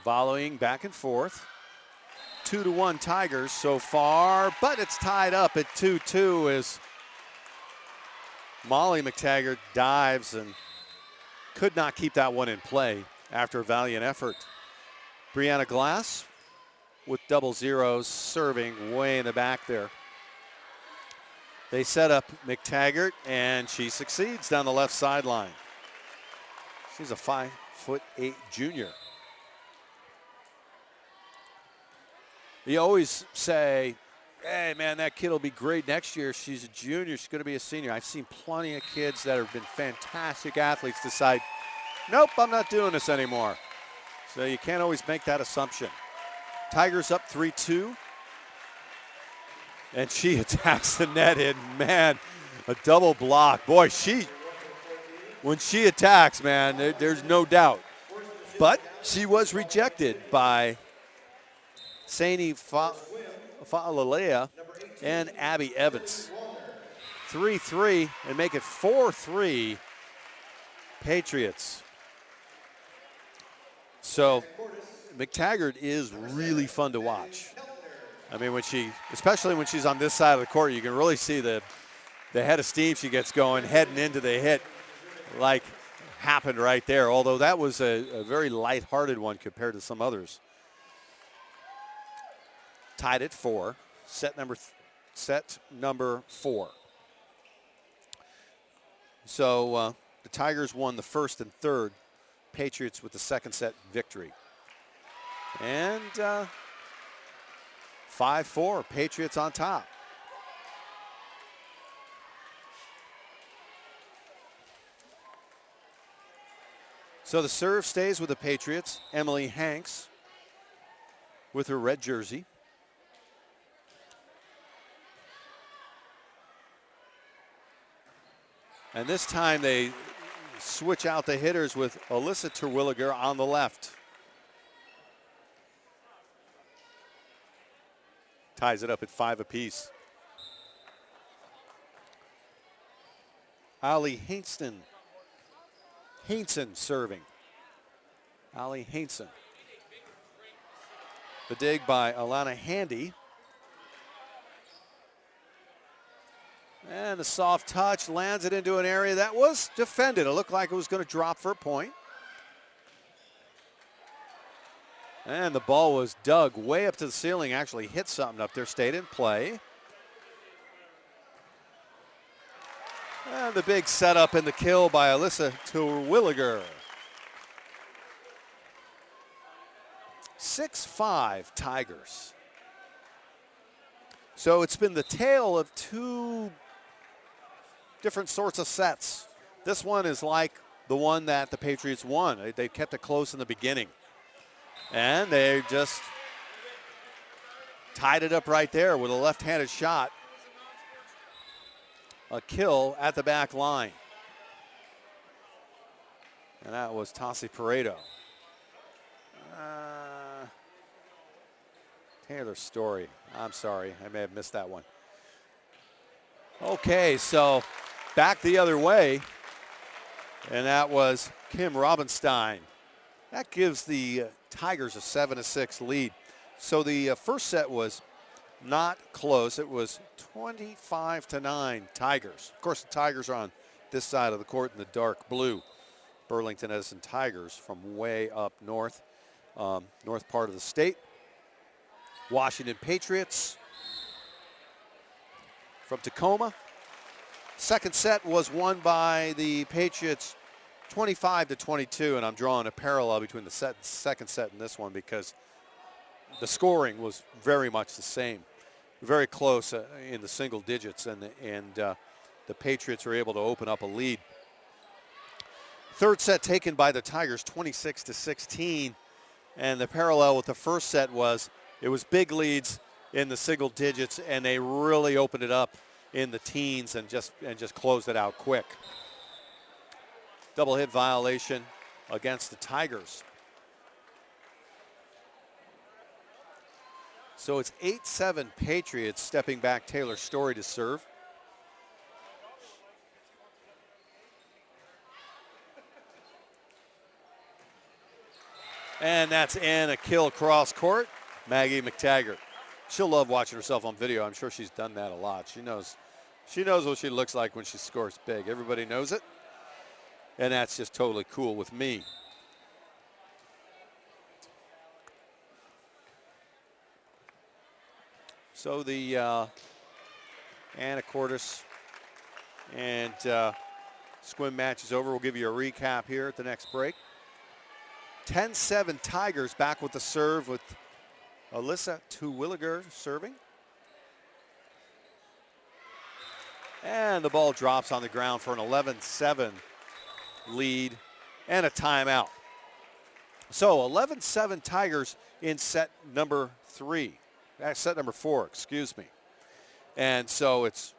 Volleying back and forth. 2-1 Tigers so far, but it's tied up at 2-2 as Molly McTaggart dives and could not keep that one in play after a valiant effort. Brianna Glass with double zeros serving way in the back there. They set up McTaggart and she succeeds down the left sideline. She's a 5'8" junior. You always say, hey, man, that kid will be great next year. She's a junior. She's going to be a senior. I've seen plenty of kids that have been fantastic athletes decide, nope, I'm not doing this anymore. So you can't always make that assumption. Tigers up 3-2. And she attacks the net, and, man, a double block. Boy, when she attacks, man, there's no doubt. But she was rejected by Saini Fa'alalea and Abby Evans. 3-3 and make it 4-3 Patriots. So McTaggart is really fun to watch. I mean, especially when she's on this side of the court, you can really see the head of steam she gets going, heading into the hit like happened right there. Although that was a very lighthearted one compared to some others. Tied at 4, set number 4. So the Tigers won the first and third, Patriots with the second set victory. And 5-4, Patriots on top. So the serve stays with the Patriots. Emily Hanks with her red jersey. And this time they switch out the hitters with Alyssa Terwilliger on the left. Ties it up at 5 apiece. Allie Hainston serving. Allie Hainston. The dig by Alana Handy. And a soft touch lands it into an area that was defended. It looked like it was going to drop for a point. And the ball was dug way up to the ceiling, actually hit something up there, stayed in play. And the big setup and the kill by Alyssa Terwilliger. 6-5 Tigers. So it's been the tale of two different sorts of sets. This one is like the one that the Patriots won. They kept it close in the beginning. And they just tied it up right there with a left-handed shot. A kill at the back line. And that was Tassi Pareto. Taylor Story. I'm sorry, I may have missed that one. Okay, so back the other way. And that was Kim Robinstein. That gives the Tigers a 7-6 lead. So the first set was not close. It was 25-9 Tigers. Of course, the Tigers are on this side of the court in the dark blue. Burlington-Edison Tigers from way up north, north part of the state. Washington Patriots from Tacoma. Second set was won by the Patriots 25-22, and I'm drawing a parallel between the second set and this one because the scoring was very much the same, very close in the single digits, and the Patriots were able to open up a lead. Third set taken by the Tigers, 26-16, and the parallel with the first set was it was big leads, in the single digits, and they really opened it up in the teens and just closed it out quick. Double hit violation against the Tigers. So it's 8-7 Patriots. Stepping back, Taylor Story to serve. And that's in, a kill cross court. Maggie McTaggart. She'll love watching herself on video. I'm sure she's done that a lot. She knows what she looks like when she scores big. Everybody knows it. And that's just totally cool with me. So the Anacortes and Sequim match is over. We'll give you a recap here at the next break. 10-7 Tigers back with the serve with Alyssa Terwilliger serving. And the ball drops on the ground for an 11-7 lead and a timeout. So 11-7 Tigers in set number 4, excuse me. And so it's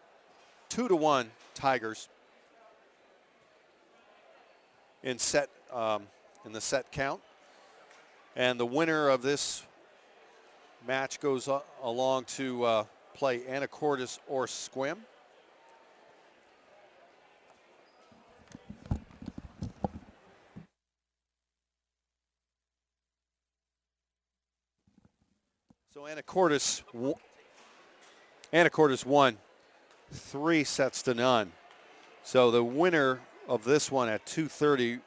2-1 Tigers in the set count. And the winner of this match goes along to play Anacortes or Sequim. So Anacortes won 3-0. So the winner of this one at 2:30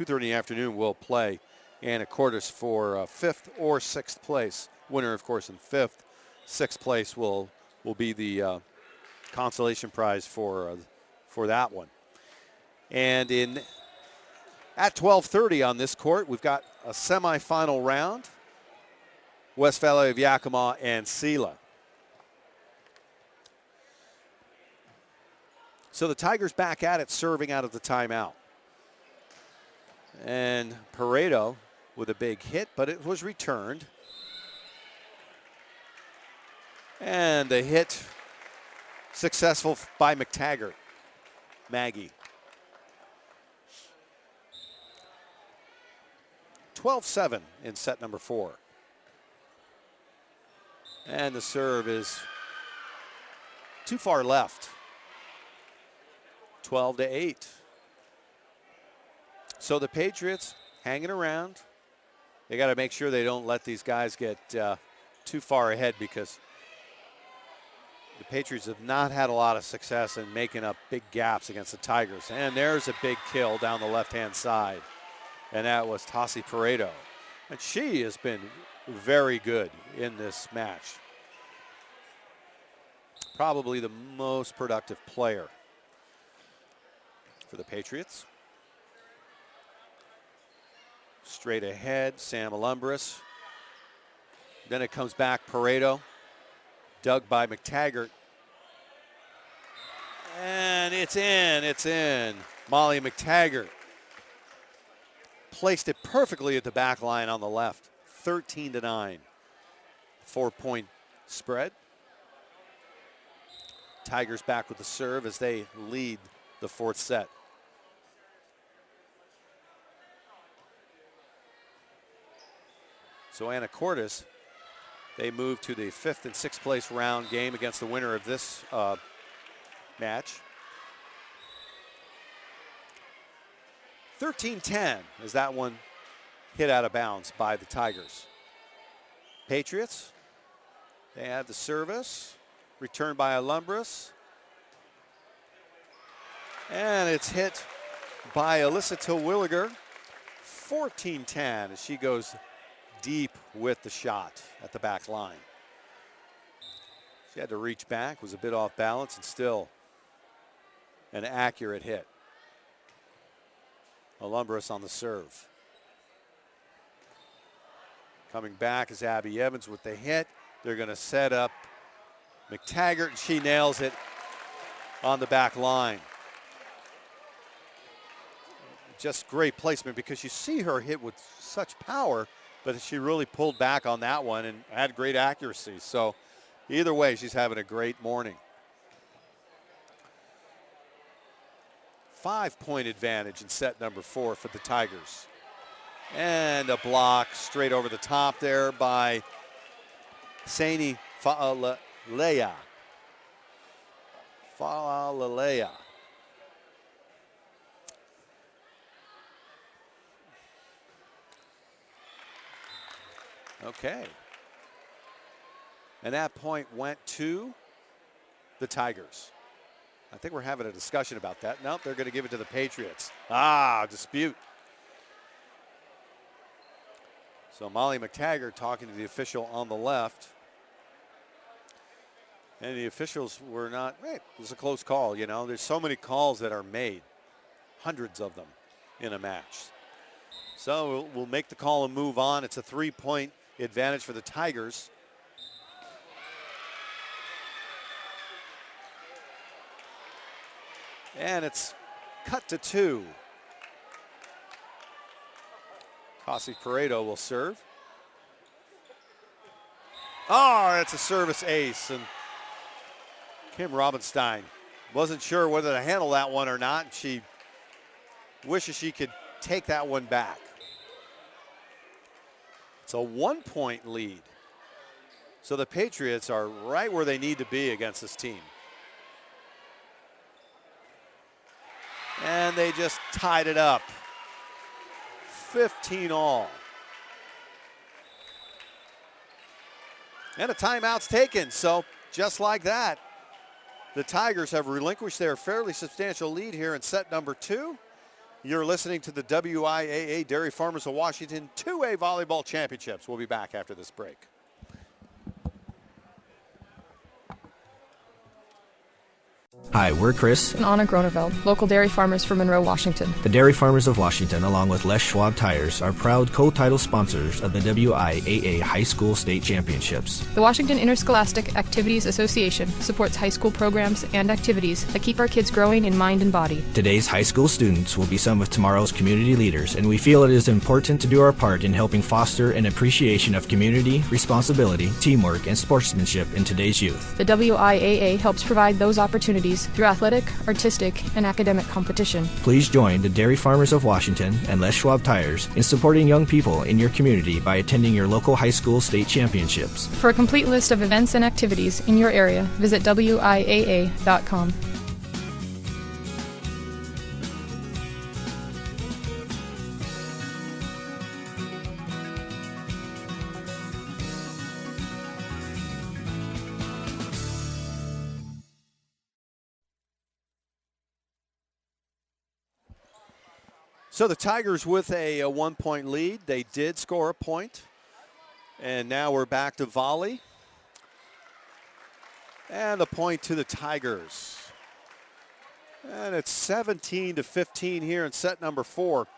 in the afternoon will play Anacortes for 5th or 6th place. Winner, of course, in 5th. 6th place will be the consolation prize for that one. And at 12:30 on this court, we've got a semifinal round. West Valley of Yakima and Sela. So the Tigers back at it, serving out of the timeout. And Pareto with a big hit, but it was returned. And the hit successful by McTaggart, Maggie. 12-7 in set number 4. And the serve is too far left. 12-8. So the Patriots hanging around. They got to make sure they don't let these guys get too far ahead, because the Patriots have not had a lot of success in making up big gaps against the Tigers. And there's a big kill down the left-hand side. And that was Tassi Pareto. And she has been very good in this match. Probably the most productive player for the Patriots. Straight ahead, Sam Alumbris. Then it comes back, Pareto. Dug by McTaggart. And it's in. Molly McTaggart placed it perfectly at the back line on the left. 13-9. 4-point spread. Tigers back with the serve as they lead the 4th set. So Anacortes, they move to the 5th and 6th place round game against the winner of this match. 13-10 as that one hit out of bounds by the Tigers. Patriots, they have the service, returned by Alumbris. And it's hit by Alyssa Terwilliger. 14-10 as she goes deep with the shot at the back line. She had to reach back, was a bit off balance, and still an accurate hit. Alumbris on the serve. Coming back is Abby Evans with the hit. They're going to set up McTaggart, and she nails it on the back line. Just great placement, because you see her hit with such power, but she really pulled back on that one and had great accuracy. So either way, she's having a great morning. 5-point advantage in set number 4 for the Tigers. And a block straight over the top there by Saini Fa'alelea. Okay. And that point went to the Tigers. I think we're having a discussion about that. Nope, they're going to give it to the Patriots. Dispute. So Molly McTaggart talking to the official on the left. And the officials were not, it was a close call, you know. There's so many calls that are made, hundreds of them in a match. So we'll make the call and move on. It's a 3-point advantage for the Tigers. And it's cut to 2. Kasi Pareto will serve. It's a service ace. And Kim Robinstein wasn't sure whether to handle that one or not. And she wishes she could take that one back. It's a 1-point lead. So the Patriots are right where they need to be against this team. And they just tied it up. 15 all. And a timeout's taken. So just like that, the Tigers have relinquished their fairly substantial lead here in set number 2. You're listening to the WIAA Dairy Farmers of Washington 2A Volleyball Championships. We'll be back after this break. Hi, we're Chris And Anna Groneveld, local dairy farmers from Monroe, Washington. The Dairy Farmers of Washington, along with Les Schwab Tires, are proud co-title sponsors of the WIAA High School State Championships. The Washington Interscholastic Activities Association supports high school programs and activities that keep our kids growing in mind and body. Today's high school students will be some of tomorrow's community leaders, and we feel it is important to do our part in helping foster an appreciation of community, responsibility, teamwork, and sportsmanship in today's youth. The WIAA helps provide those opportunities through athletic, artistic, and academic competition. Please join the Dairy Farmers of Washington and Les Schwab Tires in supporting young people in your community by attending your local high school state championships. For a complete list of events and activities in your area, visit WIAA.com. So the Tigers with a 1-point lead. They did score a point. And now we're back to volley. And a point to the Tigers. And it's 17-15 here in set number 4.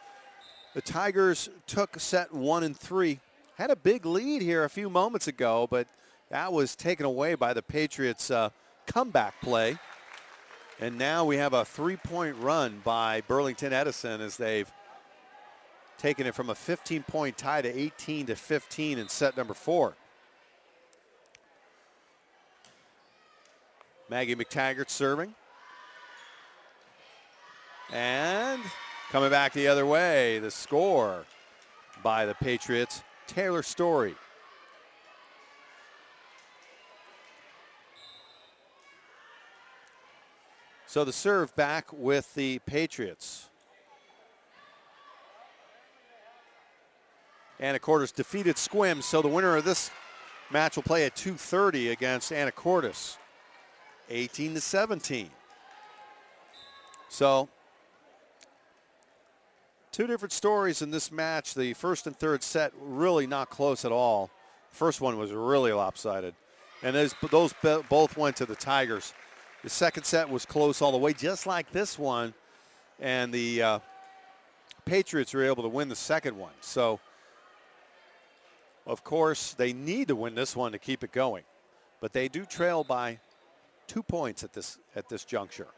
The Tigers took set 1 and 3. Had a big lead here a few moments ago, but that was taken away by the Patriots' comeback play. And now we have a 3-point run by Burlington-Edison as they've taken it from a 15-point tie to 18-15 in set number 4. Maggie McTaggart serving. And coming back the other way, the score by the Patriots, Taylor Story. So the serve back with the Patriots. Anna Cordes defeated Squim, so the winner of this match will play at 2:30 against Anna Cordes, 18-17. So two different stories in this match. The first and third set really not close at all. First one was really lopsided, and those both went to the Tigers. The second set was close all the way, just like this one, and the Patriots were able to win the second one. So, of course, they need to win this one to keep it going, but they do trail by 2 points at this juncture.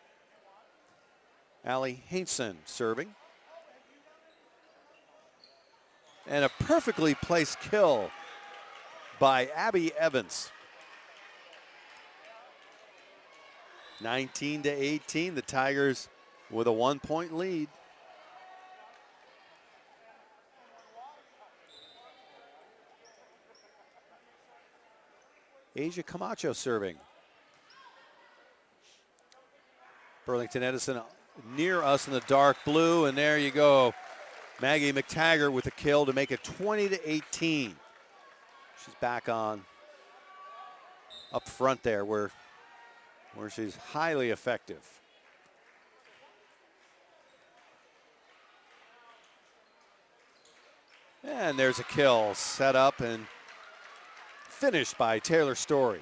Allie Hainson serving. And a perfectly placed kill by Abby Evans. 19-18, the Tigers with a 1-point lead. Asia Camacho serving. Burlington-Edison near us in the dark blue, and there you go. Maggie McTaggart with a kill to make it 20-18. She's back on up front there where she's highly effective. And there's a kill set up and finished by Taylor Story.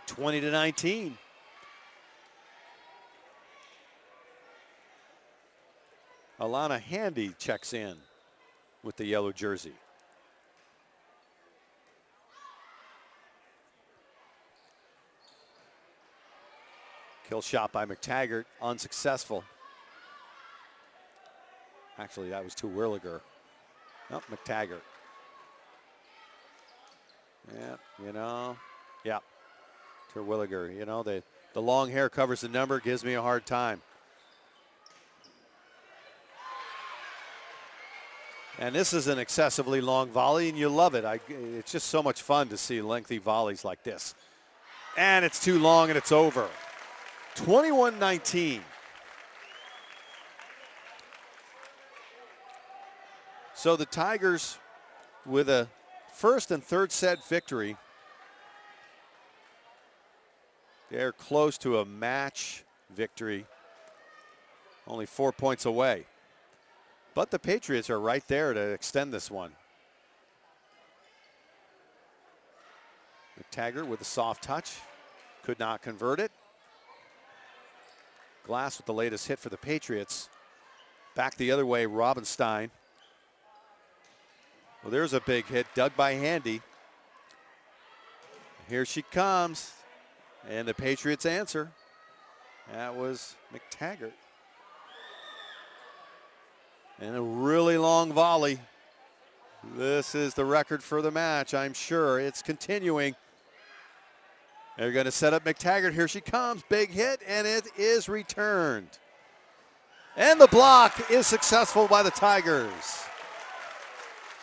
20-19. Alana Handy checks in with the yellow jersey. Kill shot by McTaggart, unsuccessful. Actually, that was to Williger. Oh, McTaggart. Yeah, to Williger. The long hair covers the number, gives me a hard time. And this is an excessively long volley, and you love it. It's just so much fun to see lengthy volleys like this. And it's too long, and it's over. 21-19. So the Tigers, with a first and third set victory, they're close to a match victory, only 4 points away. But the Patriots are right there to extend this one. McTaggart with a soft touch, could not convert it. Glass with the latest hit for the Patriots. Back the other way, Robinstein. Well, there's a big hit, dug by Handy. Here she comes, and the Patriots answer. That was McTaggart. And a really long volley. This is the record for the match, I'm sure. It's continuing. They're going to set up McTaggart. Here she comes. Big hit, and it is returned. And the block is successful by the Tigers.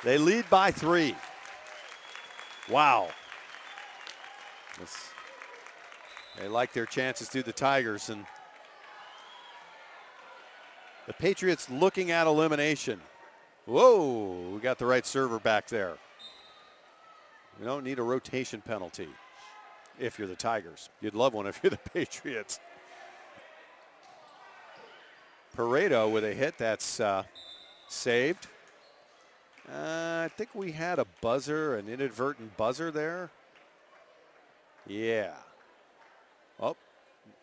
They lead by 3. Wow. They like their chances to the Tigers. And the Patriots looking at elimination. Whoa, we got the right server back there. We don't need a rotation penalty if you're the Tigers. You'd love one if you're the Patriots. Pareto with a hit that's saved. I think we had a buzzer, an inadvertent buzzer there. Yeah. Oh,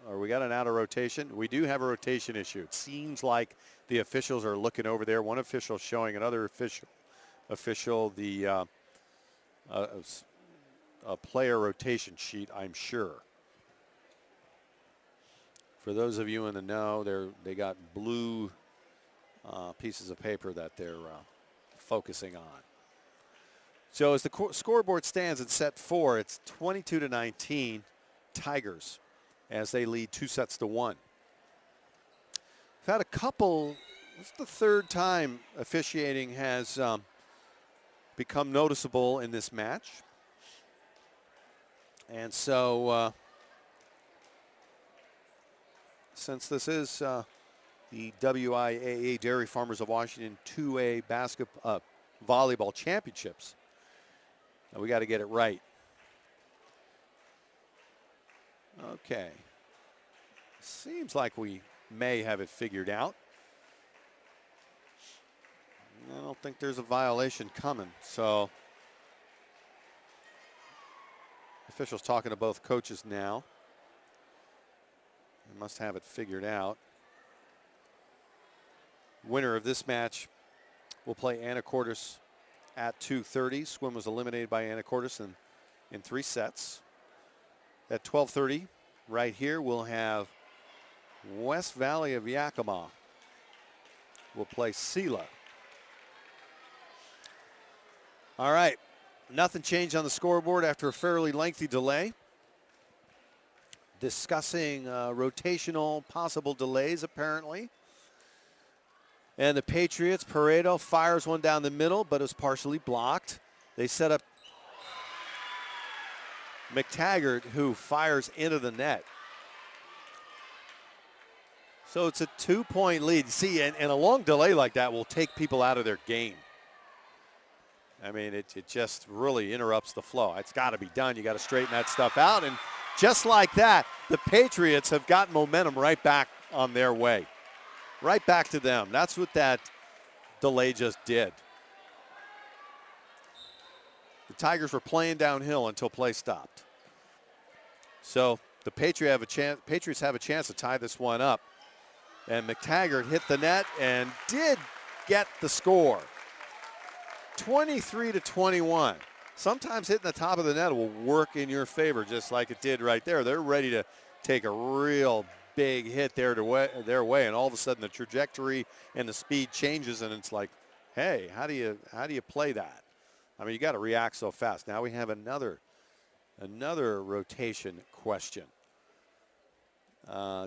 or we got an out of rotation. We do have a rotation issue. It seems like the officials are looking over there. One official showing another official the a player rotation sheet, I'm sure. For those of you in the know, they got blue pieces of paper that they're focusing on. So as the scoreboard stands in set 4, it's 22-19 Tigers as they lead 2-1. We've had a couple, this is the third time officiating has become noticeable in this match. And so since this is the WIAA Dairy Farmers of Washington 2A volleyball championships, we got to get it right. Okay. Seems like we may have it figured out. I don't think there's a violation coming. So officials talking to both coaches now. They must have it figured out. Winner of this match will play Anacortes at 2:30. Swim was eliminated by Anacortes in 3 sets. At 12:30, right here, we'll have West Valley of Yakima will play Sela. All right. Nothing changed on the scoreboard after a fairly lengthy delay. Discussing rotational possible delays, apparently. And the Patriots, Pareto fires one down the middle, but is partially blocked. They set up McTaggart, who fires into the net. So it's a 2-point lead. See, and a long delay like that will take people out of their game. I mean, it just really interrupts the flow. It's got to be done. You got to straighten that stuff out. And just like that, the Patriots have got momentum right back on their way. Right back to them. That's what that delay just did. The Tigers were playing downhill until play stopped. So the Patriots have a chance to tie this one up. And McTaggart hit the net and did get the score. 23-21. Sometimes hitting the top of the net will work in your favor, just like it did right there. They're ready to take a real big hit their way, and all of a sudden the trajectory and the speed changes, and it's like, hey, how do you play that? I mean, you got to react so fast. Now we have another rotation question.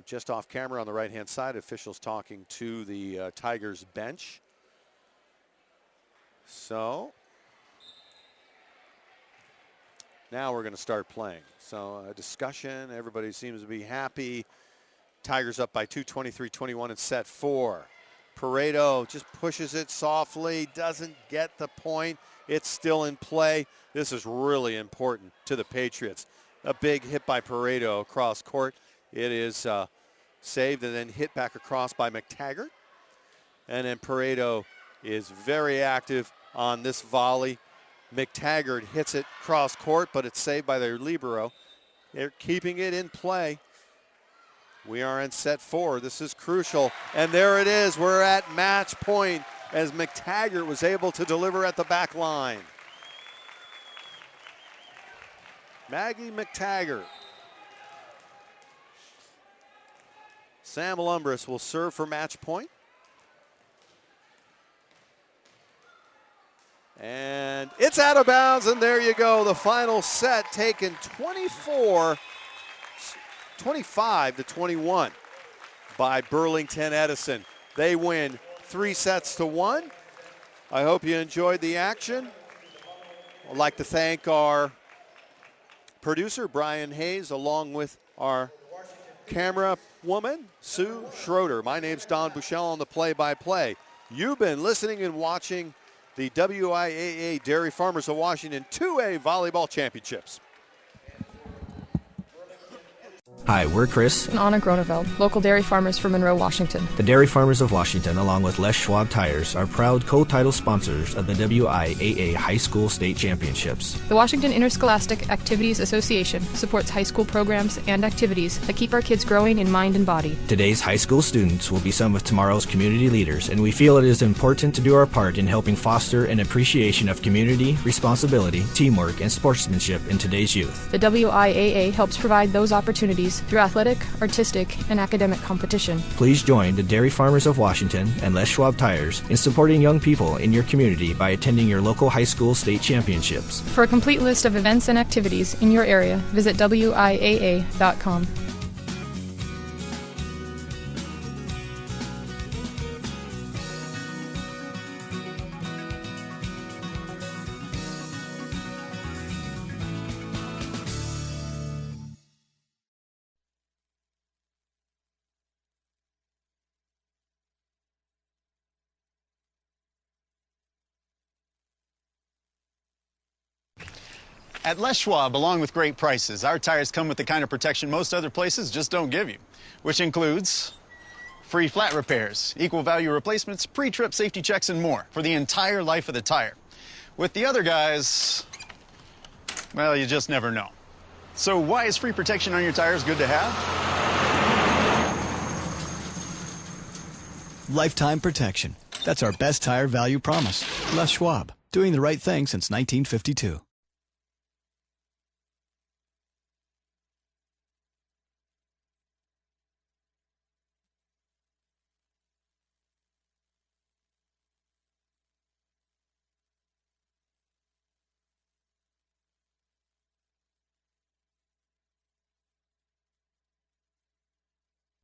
Just off camera on the right-hand side, officials talking to the Tigers bench. So now we're going to start playing. So a discussion, everybody seems to be happy. Tigers up by 2, 23-21 in set 4. Pareto just pushes it softly, doesn't get the point. It's still in play. This is really important to the Patriots. A big hit by Pareto across court. It is saved and then hit back across by McTaggart. And then Pareto is very active on this volley. McTaggart hits it cross court, but it's saved by their libero. They're keeping it in play. We are in set 4. This is crucial. And there it is. We're at match point as McTaggart was able to deliver at the back line. Maggie McTaggart. Sam Lumbris will serve for match point. And it's out of bounds, and there you go. The final set taken 25-21 by Burlington-Edison. They win 3-1. I hope you enjoyed the action. I'd like to thank our producer, Brian Hayes, along with our camera woman, Sue Schroeder. My name's Don Bushell on the play-by-play. You've been listening and watching the WIAA Dairy Farmers of Washington 2A Volleyball Championships. Hi, we're Chris And Anna Groneveld, local dairy farmers from Monroe, Washington. The Dairy Farmers of Washington, along with Les Schwab Tires, are proud co-title sponsors of the WIAA High School State Championships. The Washington Interscholastic Activities Association supports high school programs and activities that keep our kids growing in mind and body. Today's high school students will be some of tomorrow's community leaders, and we feel it is important to do our part in helping foster an appreciation of community, responsibility, teamwork, and sportsmanship in today's youth. The WIAA helps provide those opportunities through athletic, artistic, and academic competition. Please join the Dairy Farmers of Washington and Les Schwab Tires in supporting young people in your community by attending your local high school state championships. For a complete list of events and activities in your area, visit WIAA.com. At Les Schwab, along with great prices, our tires come with the kind of protection most other places just don't give you, which includes free flat repairs, equal value replacements, pre-trip safety checks, and more for the entire life of the tire. With the other guys, well, you just never know. So why is free protection on your tires good to have? Lifetime protection. That's our best tire value promise. Les Schwab, doing the right thing since 1952.